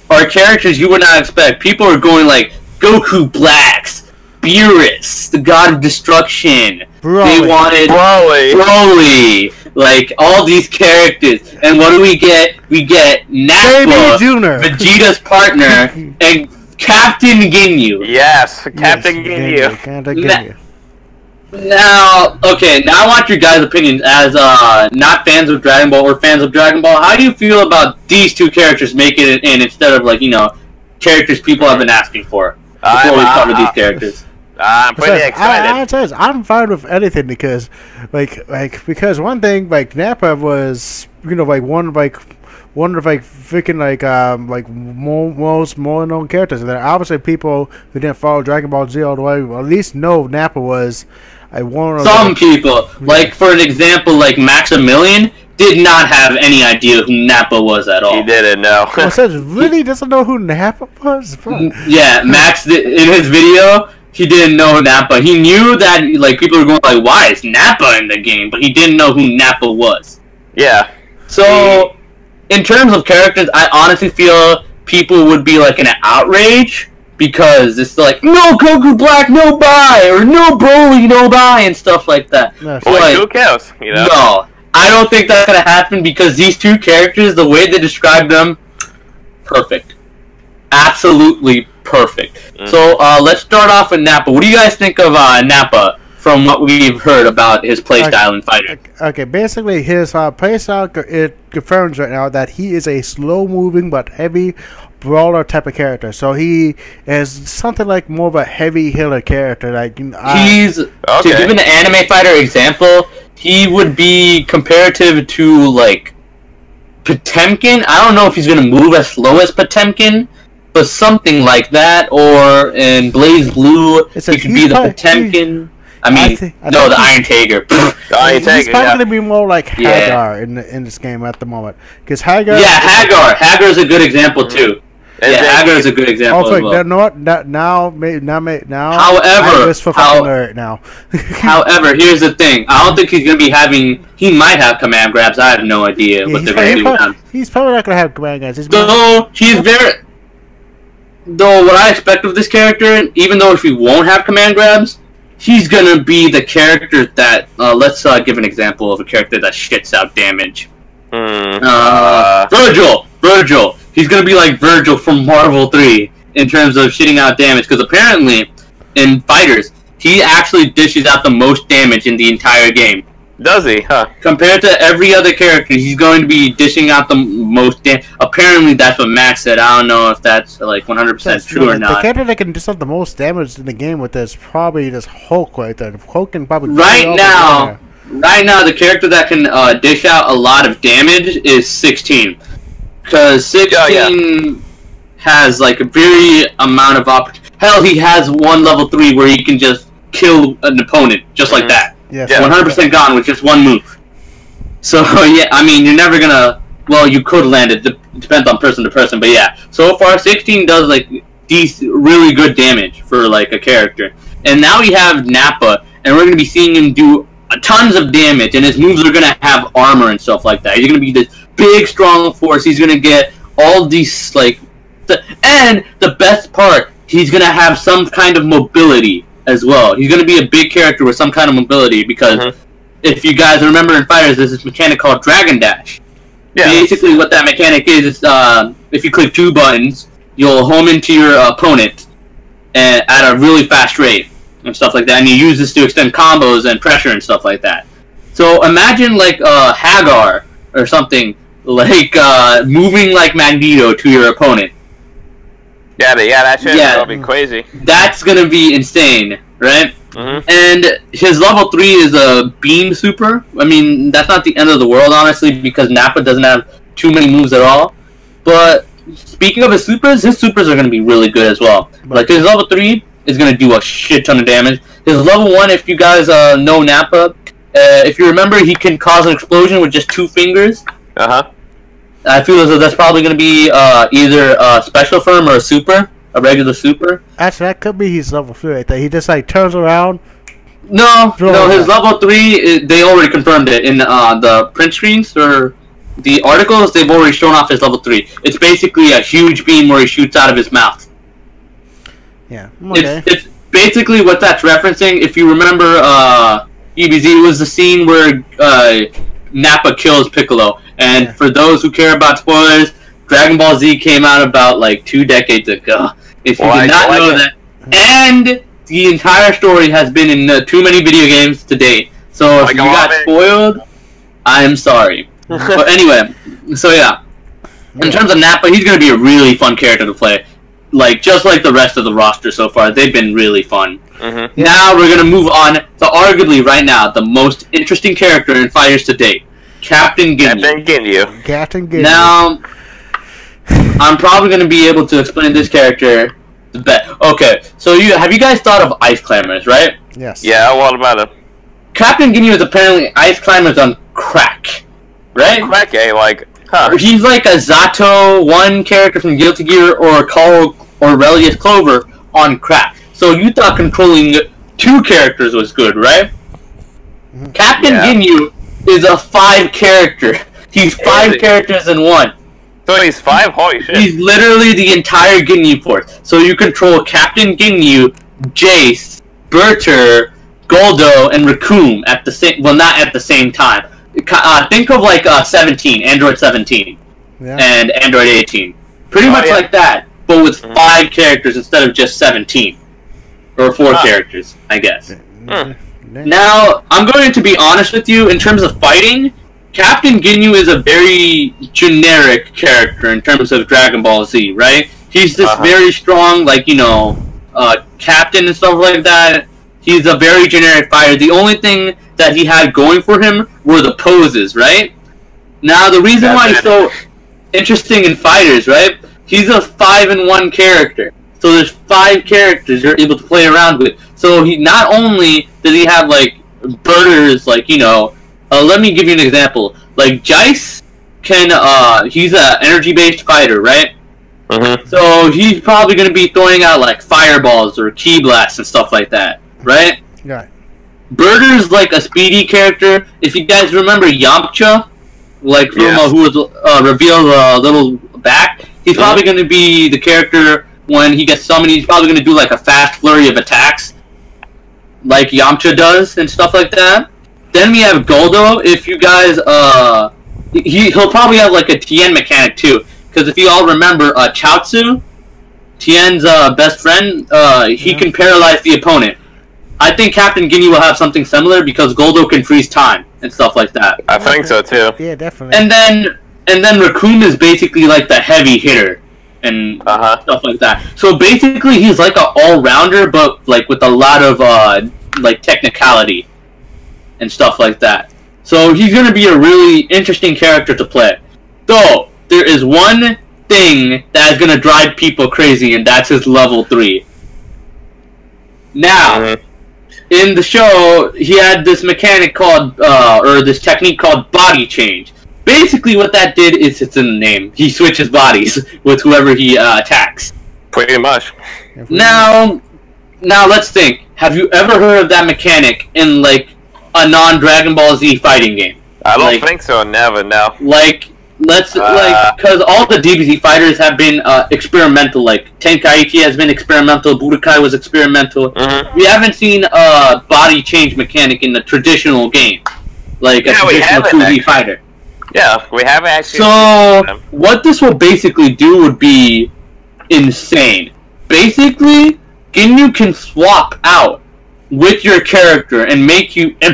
are characters you would not expect. People are going like Goku Blacks, Beerus, the God of Destruction. They wanted Broly. Like, all these characters. And what do we get? We get Nappa, Vegeta's partner, and Captain Ginyu. Yes, Captain Ginyu. Now, I want your guys' opinions as not fans of Dragon Ball or fans of Dragon Ball. How do you feel about these two characters making it in instead of, like, characters people have been asking for before we cover these characters? I'm pretty excited. I'm fine with anything because, because one thing, like Nappa was, one of freaking most known characters. And there are obviously people who didn't follow Dragon Ball Z all the way, at least know Nappa was one of some people. Like for an example, like Maximilian did not have any idea who Nappa was at all. He didn't know. Really doesn't know who Nappa was? Yeah, Max in his video. He didn't know Nappa. He knew that, like, people were going like, why is Nappa in the game? But he didn't know who Nappa was. Yeah. So, in terms of characters, I honestly feel people would be, like, in an outrage. Because it's like, no Goku Black, no bye! Or no Broly, no bye! And stuff like that. No, like, who cares? No. I don't think that's gonna happen because these two characters, the way they describe them, perfect. Absolutely perfect. Mm-hmm. So let's start off with Nappa. What do you guys think of Nappa from what we've heard about his playstyle in fighting? Okay, basically his playstyle, it confirms right now that he is a slow-moving but heavy brawler type of character. So he is something like more of a heavy hitter character. Like to give an anime fighter example, he would be comparative to like Potemkin. I don't know if he's going to move as slow as Potemkin, but something like that, or in Blaze Blue, he could be the Potemkin. The Iron Tiger. The Iron Tiger, he's probably going to be more like Hagar in this game at the moment. Because Hagar... Yeah, Hagar. Hagar is a good example, too. Hagar is a good example. Also, now. However, I'm just for fucking nerd now. However, here's the thing. I don't think he's gonna be having. He might have command grabs. I have no idea what they're gonna do with him. He's probably not gonna have command grabs. Though what I expect of this character, even though if he won't have command grabs, he's gonna be the character that. Let's give an example of a character that shits out damage. Virgil. He's gonna be like Virgil from Marvel 3 in terms of shitting out damage, because apparently in fighters he actually dishes out the most damage in the entire game. Does he? Huh? Compared to every other character, he's going to be dishing out the most damage. Apparently, that's what Max said. I don't know if that's like 100% true or not. The character that can dish out the most damage in the game with this probably this Hulk right there. Hulk can probably Right now, the character that can dish out a lot of damage is 16. Because 16 has like a very amount of opportunity. Hell, he has one level 3 where he can just kill an opponent just like that. Yes. 100% gone with just one move. So yeah, I mean, you're never gonna. Well, you could land it. Depends on person to person, but yeah. So far, 16 does like really good damage for like a character. And now we have Nappa, and we're gonna be seeing him do tons of damage, and his moves are gonna have armor and stuff like that. He's gonna be this big, strong force. He's gonna get all these like, and the best part, he's gonna have some kind of mobility as well. He's going to be a big character with some kind of mobility, because if you guys remember in fighters, there's this mechanic called Dragon Dash. Yeah. Basically what that mechanic is if you click 2 buttons, you'll home into your opponent at a really fast rate and stuff like that, and you use this to extend combos and pressure and stuff like that. So imagine like Hagar or something, like moving like Magneto to your opponent. That shit's gonna be crazy. That's gonna be insane, right? And his level 3 is a beam super. I mean, that's not the end of the world, honestly, because Nappa doesn't have too many moves at all. But speaking of his supers are gonna be really good as well. Like his level 3 is gonna do a shit ton of damage. His level 1, if you guys know Nappa, if you remember, he can cause an explosion with just 2 fingers. I feel as though that's probably going to be either a special form or a regular super. Actually, that could be his level 3 right there. He just like turns around. No, his level 3, they already confirmed it in the print screens or the articles. They've already shown off his level 3. It's basically a huge beam where he shoots out of his mouth. Yeah. Okay. It's basically what that's referencing. If you remember, DBFZ was the scene where Nappa kills Piccolo. And for those who care about spoilers, Dragon Ball Z came out about like 2 decades ago. If you did not know that, and the entire story has been in too many video games to date. So if you got spoiled, I'm sorry. But anyway, so yeah. In terms of Nappa, he's going to be a really fun character to play. Like, just like the rest of the roster so far, they've been really fun. Now we're going to move on to arguably right now the most interesting character in fighters to date. Captain Ginyu. Now, I'm probably going to be able to explain this character the best. Okay, so have you guys thought of Ice Climbers, right? Yes. Yeah, what about him? Captain Ginyu is apparently Ice Climbers on crack, right? Crack, He's like a Zato 1 character from Guilty Gear or Carl Aurelius Clover on crack. So you thought controlling 2 characters was good, right? Captain Ginyu is a 5 character. He's 5 characters in 1. So he's 5? Holy shit. He's literally the entire Ginyu Force. So you control Captain Ginyu, Jace, Berter, Goldo, and Raccoon at the same. Well, not at the same time. Think of like 17, Android 17, and Android 18. Pretty much like that, but with 5 characters instead of just 17 or 4 characters, I guess. Now, I'm going to be honest with you, in terms of fighting, Captain Ginyu is a very generic character in terms of Dragon Ball Z, right? He's this very strong, like, captain and stuff like that. He's a very generic fighter. The only thing that he had going for him were the poses, right? Now, the reason why he's so interesting in fighters, right? He's a 5-in-1 character. So there's 5 characters you're able to play around with. So he not only does he have, like, birders, like, let me give you an example. Like, Jace can, he's an energy-based fighter, right? So So he's probably going to be throwing out like fireballs or ki blasts and stuff like that, right? Yeah. Burger's like a speedy character. If you guys remember Yamcha, like from who was revealed a little back, he's probably going to be the character when he gets summoned. He's probably going to do like a fast flurry of attacks, like Yamcha does and stuff like that. Then we have Goldo. If you guys, he'll probably have like a Tien mechanic too. Because if you all remember, Chaozu, Tien's best friend, he can paralyze the opponent. I think Captain Ginyu will have something similar because Goldo can freeze time and stuff like that. I think so too. Yeah, definitely. And then Raccoon is basically like the heavy hitter and stuff like that. So basically, he's like an all-rounder, but like with a lot of like technicality and stuff like that. So he's gonna be a really interesting character to play. Though there is one thing that is going to drive people crazy, and that's his level 3. Now, in the show, he had this mechanic called, or this technique called body change. Basically, what that did is, it's in the name. He switches bodies with whoever he attacks. Pretty much. Now let's think. Have you ever heard of that mechanic in, like, a non-Dragon Ball Z fighting game? I don't think so. Never, no. Because all the DBZ fighters have been experimental. Like Tenkaichi has been experimental, Budokai was experimental. We haven't seen a body change mechanic in the traditional game, like a traditional 2D fighter. Yeah, we haven't actually. So what this will basically do would be insane. Basically, Ginyu can swap out with your character and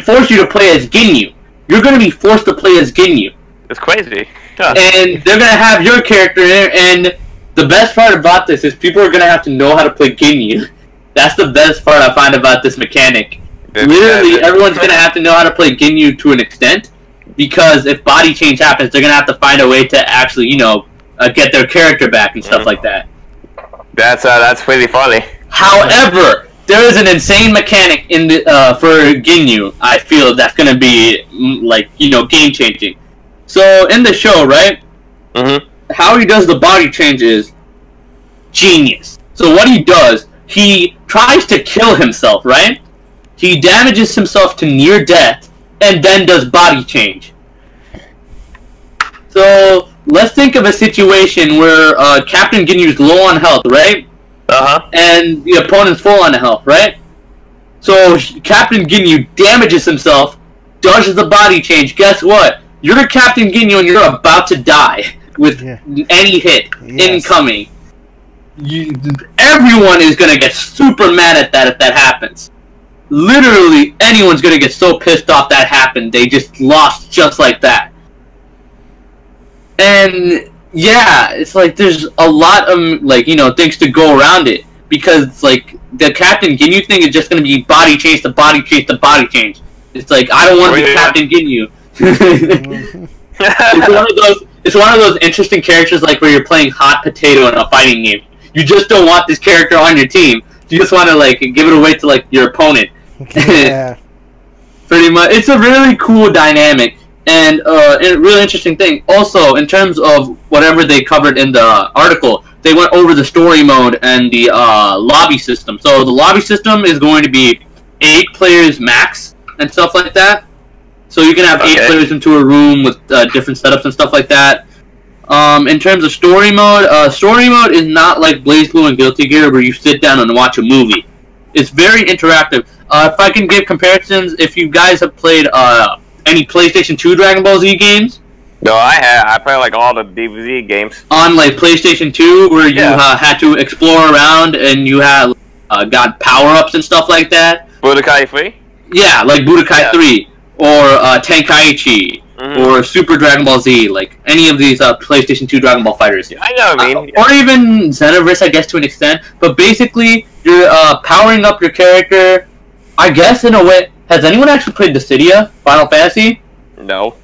force you to play as Ginyu. You're going to be forced to play as Ginyu. It's crazy. And they're going to have your character in there, and the best part about this is people are going to have to know how to play Ginyu. That's the best part I find about this mechanic. Literally, everyone's going to have to know how to play Ginyu to an extent, because if body change happens, they're going to have to find a way to actually, get their character back and stuff like that. That's pretty funny. However, there is an insane mechanic in the for Ginyu, I feel, that's going to be, game-changing. So, in the show, right, how he does the body change is genius. So what he does, he tries to kill himself, right? He damages himself to near death, and then does body change. So, let's think of a situation where Captain Ginyu's low on health, right? And the opponent's full on health, right? So, Captain Ginyu damages himself, dodges the body change. Guess what? You're Captain Ginyu and you're about to die with any hit incoming. Everyone is going to get super mad at that if that happens. Literally, anyone's going to get so pissed off that happened. They just lost just like that. And, yeah, it's like there's a lot of, things to go around it. Because, the Captain Ginyu thing is just going to be body change to body change to body change. It's like, I don't want to be Captain Ginyu. It's one of those interesting characters where you're playing hot potato in a fighting game. You just don't want this character on your team. You just want to give it away to your opponent. Yeah. Pretty much. It's a really cool dynamic and a really interesting thing. Also, in terms of whatever they covered in the article, they went over the story mode and the lobby system. So the lobby system is going to be 8 players max and stuff like that. So you can have 8 players into a room with different setups and stuff like that. In terms of story mode is not like BlazBlue and Guilty Gear where you sit down and watch a movie. It's very interactive. If I can give comparisons, if you guys have played any PlayStation 2 Dragon Ball Z games. No, I have. I play all the DBZ games. On PlayStation 2 where you had to explore around and you had got power-ups and stuff like that. Budokai 3? Yeah, like Budokai 3. Or Tenkaichi, or Super Dragon Ball Z, any of these PlayStation 2 Dragon Ball fighters. I know what I mean. Or even Xenoverse, I guess, to an extent. But basically, you're powering up your character, I guess, in a way. Has anyone actually played Dissidia, Final Fantasy? No.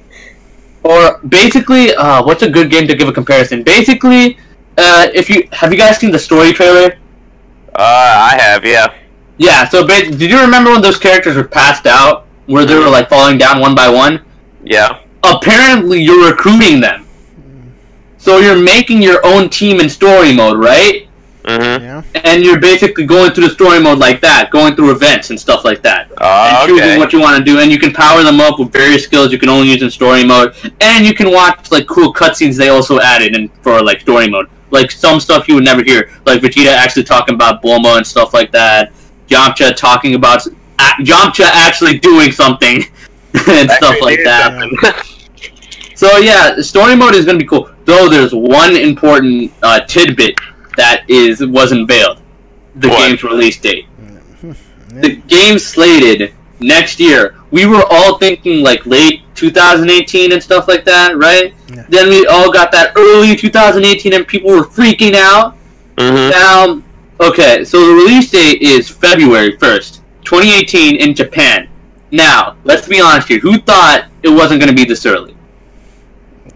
Or basically, what's a good game to give a comparison? Basically, have you guys seen the story trailer? I have, yeah. Yeah, so did you remember when those characters were passed out? Where they were falling down one by one? Yeah. Apparently you're recruiting them. So you're making your own team in story mode, right? Yeah. And you're basically going through the story mode like that, going through events and stuff like that. And choosing what you want to do, and you can power them up with various skills you can only use in story mode. And you can watch like cool cutscenes they also added in for like story mode. Like some stuff you would never hear, like Vegeta actually talking about Bulma and stuff like that. Yamcha talking about Yamcha actually doing something and stuff like that. Yeah. So yeah, story mode is gonna be cool. Though there's one important tidbit that wasn't veiled: the game's release date. The game's slated next year. We were all thinking like late 2018 and stuff like that, right? Yeah. Then we all got that early 2018, and people were freaking out. Now, okay, so the release date is February 1st, 2018 in Japan. Now, let's be honest here. Who thought it wasn't going to be this early?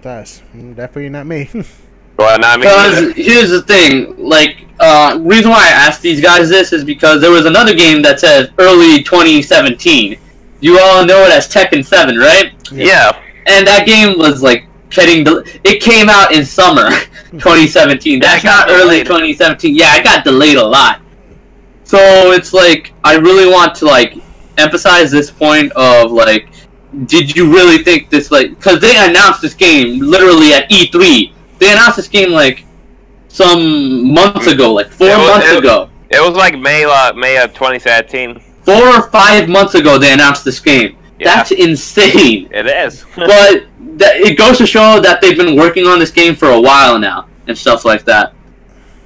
That's definitely not me. Well, not me. Because here's the thing, like, reason why I asked these guys this is because there was another game that says early 2017. You all know it as Tekken 7, right? Yeah. And that game was like it came out in summer 2017. That's not early 2017. Yeah, it got delayed a lot. So it's like I really want to like emphasize this point of like, did you really think this like? Because they announced this game literally at E3. They announced this game like some months ago, like 4 months ago. It was like May of 2017. 4 or 5 months ago, they announced this game. Yeah. That's insane. It is. But it goes to show that they've been working on this game for a while now and stuff like that.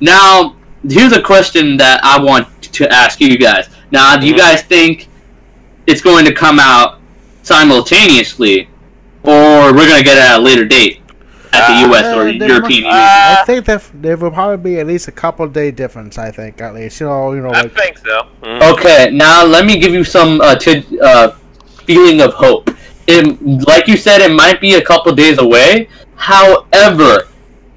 Now, here's a question that I want to ask you guys. Now, do you guys think it's going to come out simultaneously, or we're going to get it at a later date at the U.S. or European Union? I think that there will probably be at least a couple day difference. I think at least I like, think so. Okay, now let me give you some feeling of hope. Like you said, it might be a couple days away. However,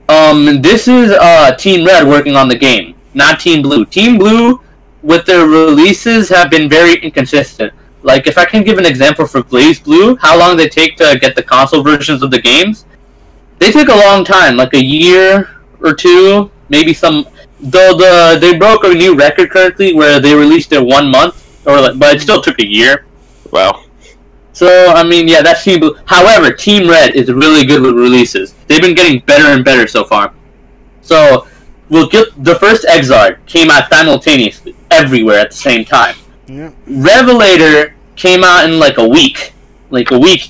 this is Team Red working on the game, not Team Blue. Team Blue, with their releases, have been very inconsistent. Like, if I can give an example for Blaze Blue, how long they take to get the console versions of the games, they take a long time, like a year or two, maybe some. Though they broke a new record currently where they released it 1 month, but it still took a year. Well. So, I mean, yeah, that's Team Blue. However, Team Red is really good with releases. They've been getting better and better so far. So, we'll get the first Exard came out simultaneously, everywhere at the same time. Yeah. Revelator came out in like a week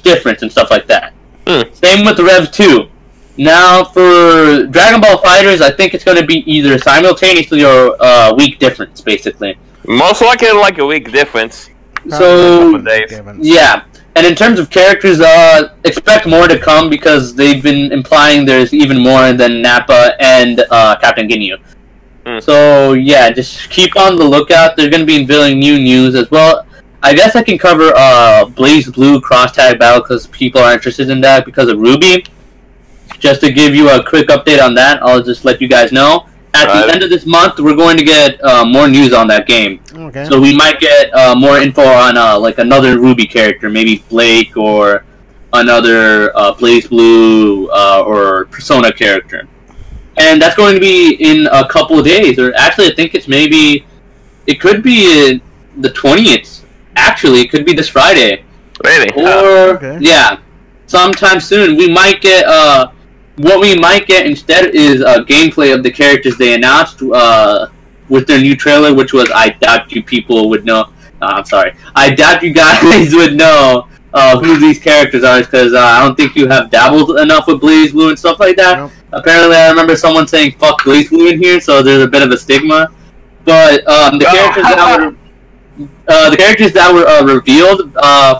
difference and stuff like that. Same with Rev 2. Now, for Dragon Ball FighterZ, I think it's going to be either simultaneously or a week difference, basically. Most likely like a week difference. So, days. Yeah. And in terms of characters, expect more to come because they've been implying there's even more than Nappa and Captain Ginyu. So, yeah, just keep on the lookout. They're going to be unveiling new news as well. I guess I can cover Blaze Blue cross-tag battle because people are interested in that because of Ruby. Just to give you a quick update on that, I'll just let you guys know. At the end of this month, we're going to get more news on that game. Okay. So we might get more info on like another Ruby character, maybe Blake or another Blaze Blue or Persona character. And that's going to be in a couple of days. Or actually, I think it could be the 20th. Actually, it could be this Friday. Really? Or, yeah, sometime soon. We might get, what we might get instead is gameplay of the characters they announced with their new trailer, which was, I doubt you people would know. I'm sorry. I doubt you guys would know who these characters are, because I don't think you have dabbled enough with Blaze Blue and stuff like that. Nope. Apparently, I remember someone saying "fuck Blaze Blue" in here, so there's a bit of a stigma. But the characters that were revealed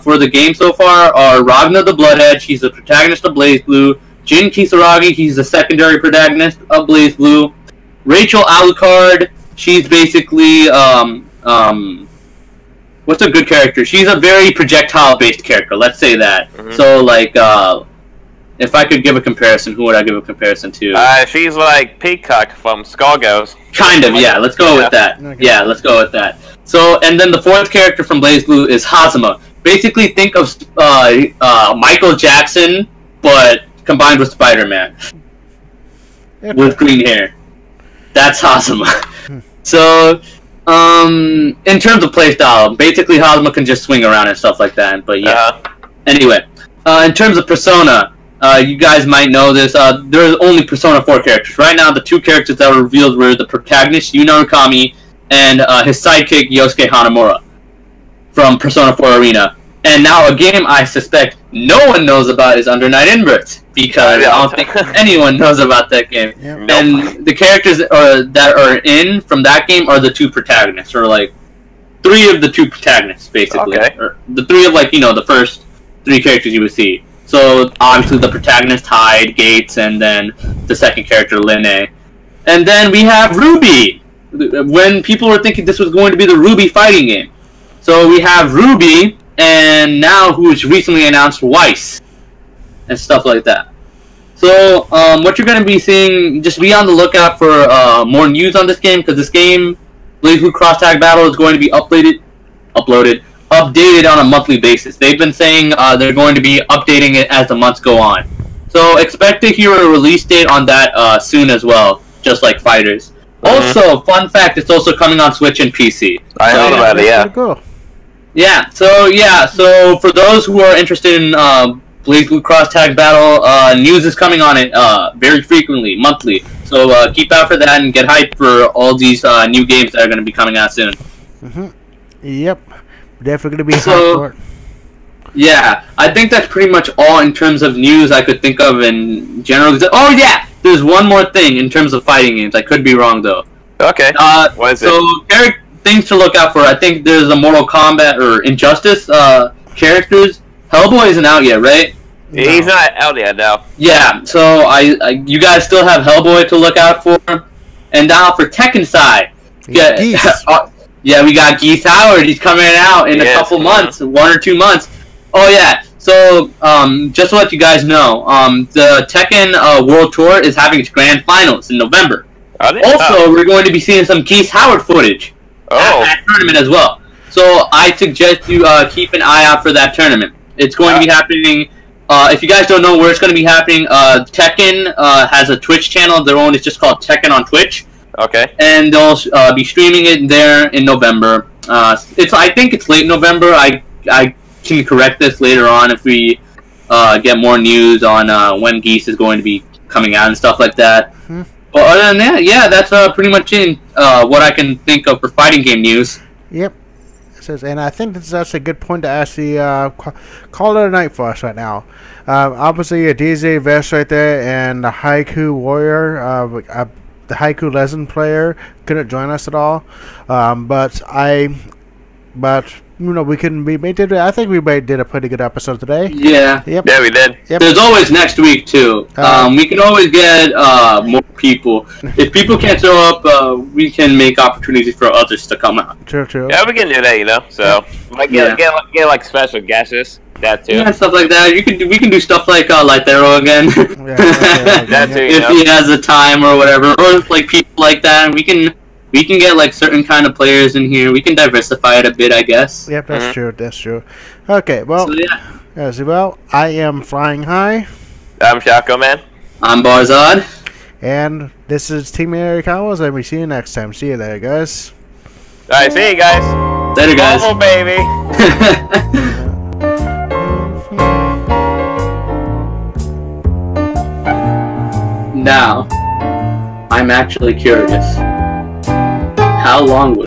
for the game so far are Ragna the Bloodhead. She's the protagonist of Blaze Blue. Jin Kisaragi, he's the secondary protagonist of Blaze Blue. Rachel Alucard, she's basically what's a good character? She's a very projectile-based character. Let's say that. So, like, if I could give a comparison, who would I give a comparison to? She's like Peacock from Skullgirls. Kind of, yeah. Let's go with that. Okay. Yeah, let's go with that. So, and then the fourth character from Blaze Blue is Hazama. Basically, think of Michael Jackson, but combined with Spider-Man. With green hair. That's Hazama. So, in terms of playstyle, basically Hazama can just swing around and stuff like that. But yeah. Anyway, in terms of Persona, you guys might know this. There's only Persona 4 characters right now. The 2 characters that were revealed were the protagonist Yuna Okami and his sidekick Yosuke Hanamura from Persona 4 Arena. And now a game I suspect no one knows about is Under Night In-Birth, because I don't think anyone knows about that game. Yep. And the characters that are in from that game are the 2 protagonists, or like 3 of the 2 protagonists, basically. Okay. Or the 3 of, like, you know, the first 3 characters you would see. So obviously the protagonist Hyde, Gates, and then the second character Linne. And then we have Ruby. When people were thinking this was going to be the Ruby fighting game. So we have Ruby, and now who's recently announced Weiss, and stuff like that. So what you're going to be seeing, just be on the lookout for more news on this game, because this game, BlazBlue Cross Tag Battle, is going to be updated on a monthly basis. They've been saying they're going to be updating it as the months go on. So expect to hear a release date on that soon as well, just like Fighters. Also, fun fact, it's also coming on Switch and PC. I heard about it, yeah. Cool. Yeah, so for those who are interested in BlazBlue Cross Tag Battle, news is coming on it very frequently, monthly. So keep out for that and get hyped for all these new games that are going to be coming out soon. Yep, definitely going to be hyped for it. Yeah, I think that's pretty much all in terms of news I could think of in general. Oh yeah, there's one more thing in terms of fighting games. I could be wrong though. Okay. What is it? So things to look out for. I think there's a Mortal Kombat or Injustice characters. Hellboy isn't out yet, right? No. He's not out yet, no. Yeah, so you guys still have Hellboy to look out for. And now for Tekken side, we got Geese Howard. He's coming out in a couple months, 1 or 2 months. Oh yeah. So just to let you guys know, the Tekken World Tour is having its grand finals in November. Also, we're going to be seeing some Geese Howard footage at that tournament as well. So I suggest you keep an eye out for that tournament. It's going to be happening. If you guys don't know where it's going to be happening, Tekken has a Twitch channel of their own. It's just called Tekken on Twitch. Okay. And they'll be streaming it there in November. I think it's late November. I can correct this later on if we get more news on when Geese is going to be coming out and stuff like that. But other than that, yeah, that's pretty much what I can think of for fighting game news. Yep. And I think that's a good point to actually call it a night for us right now. Obviously, a DBFZ right there, and the Haiku Warrior, the Haiku Legend player, couldn't join us at all. But you know, we did. I think we did a pretty good episode today. Yeah. Yep. Yeah, we did. Yep. There's always next week too. We can always get more people. If people can't show up, we can make opportunities for others to come out. True. Yeah, we can do that, you know. So might get like special guests. That too. Yeah, stuff like that. We can do stuff like Lythero again. That too. If he has the time or whatever, or like people like that, we can get like certain kind of players in here. We can diversify it a bit, I guess. Yep, that's true. That's true. Okay, well, I am Flying High. I'm Shaco Man. I'm Barzhad. And this is Team Americanos, and we see you next time. See you there, guys. Alright, see you guys. Later, guys. Marvel, baby. Now, I'm actually curious. How long would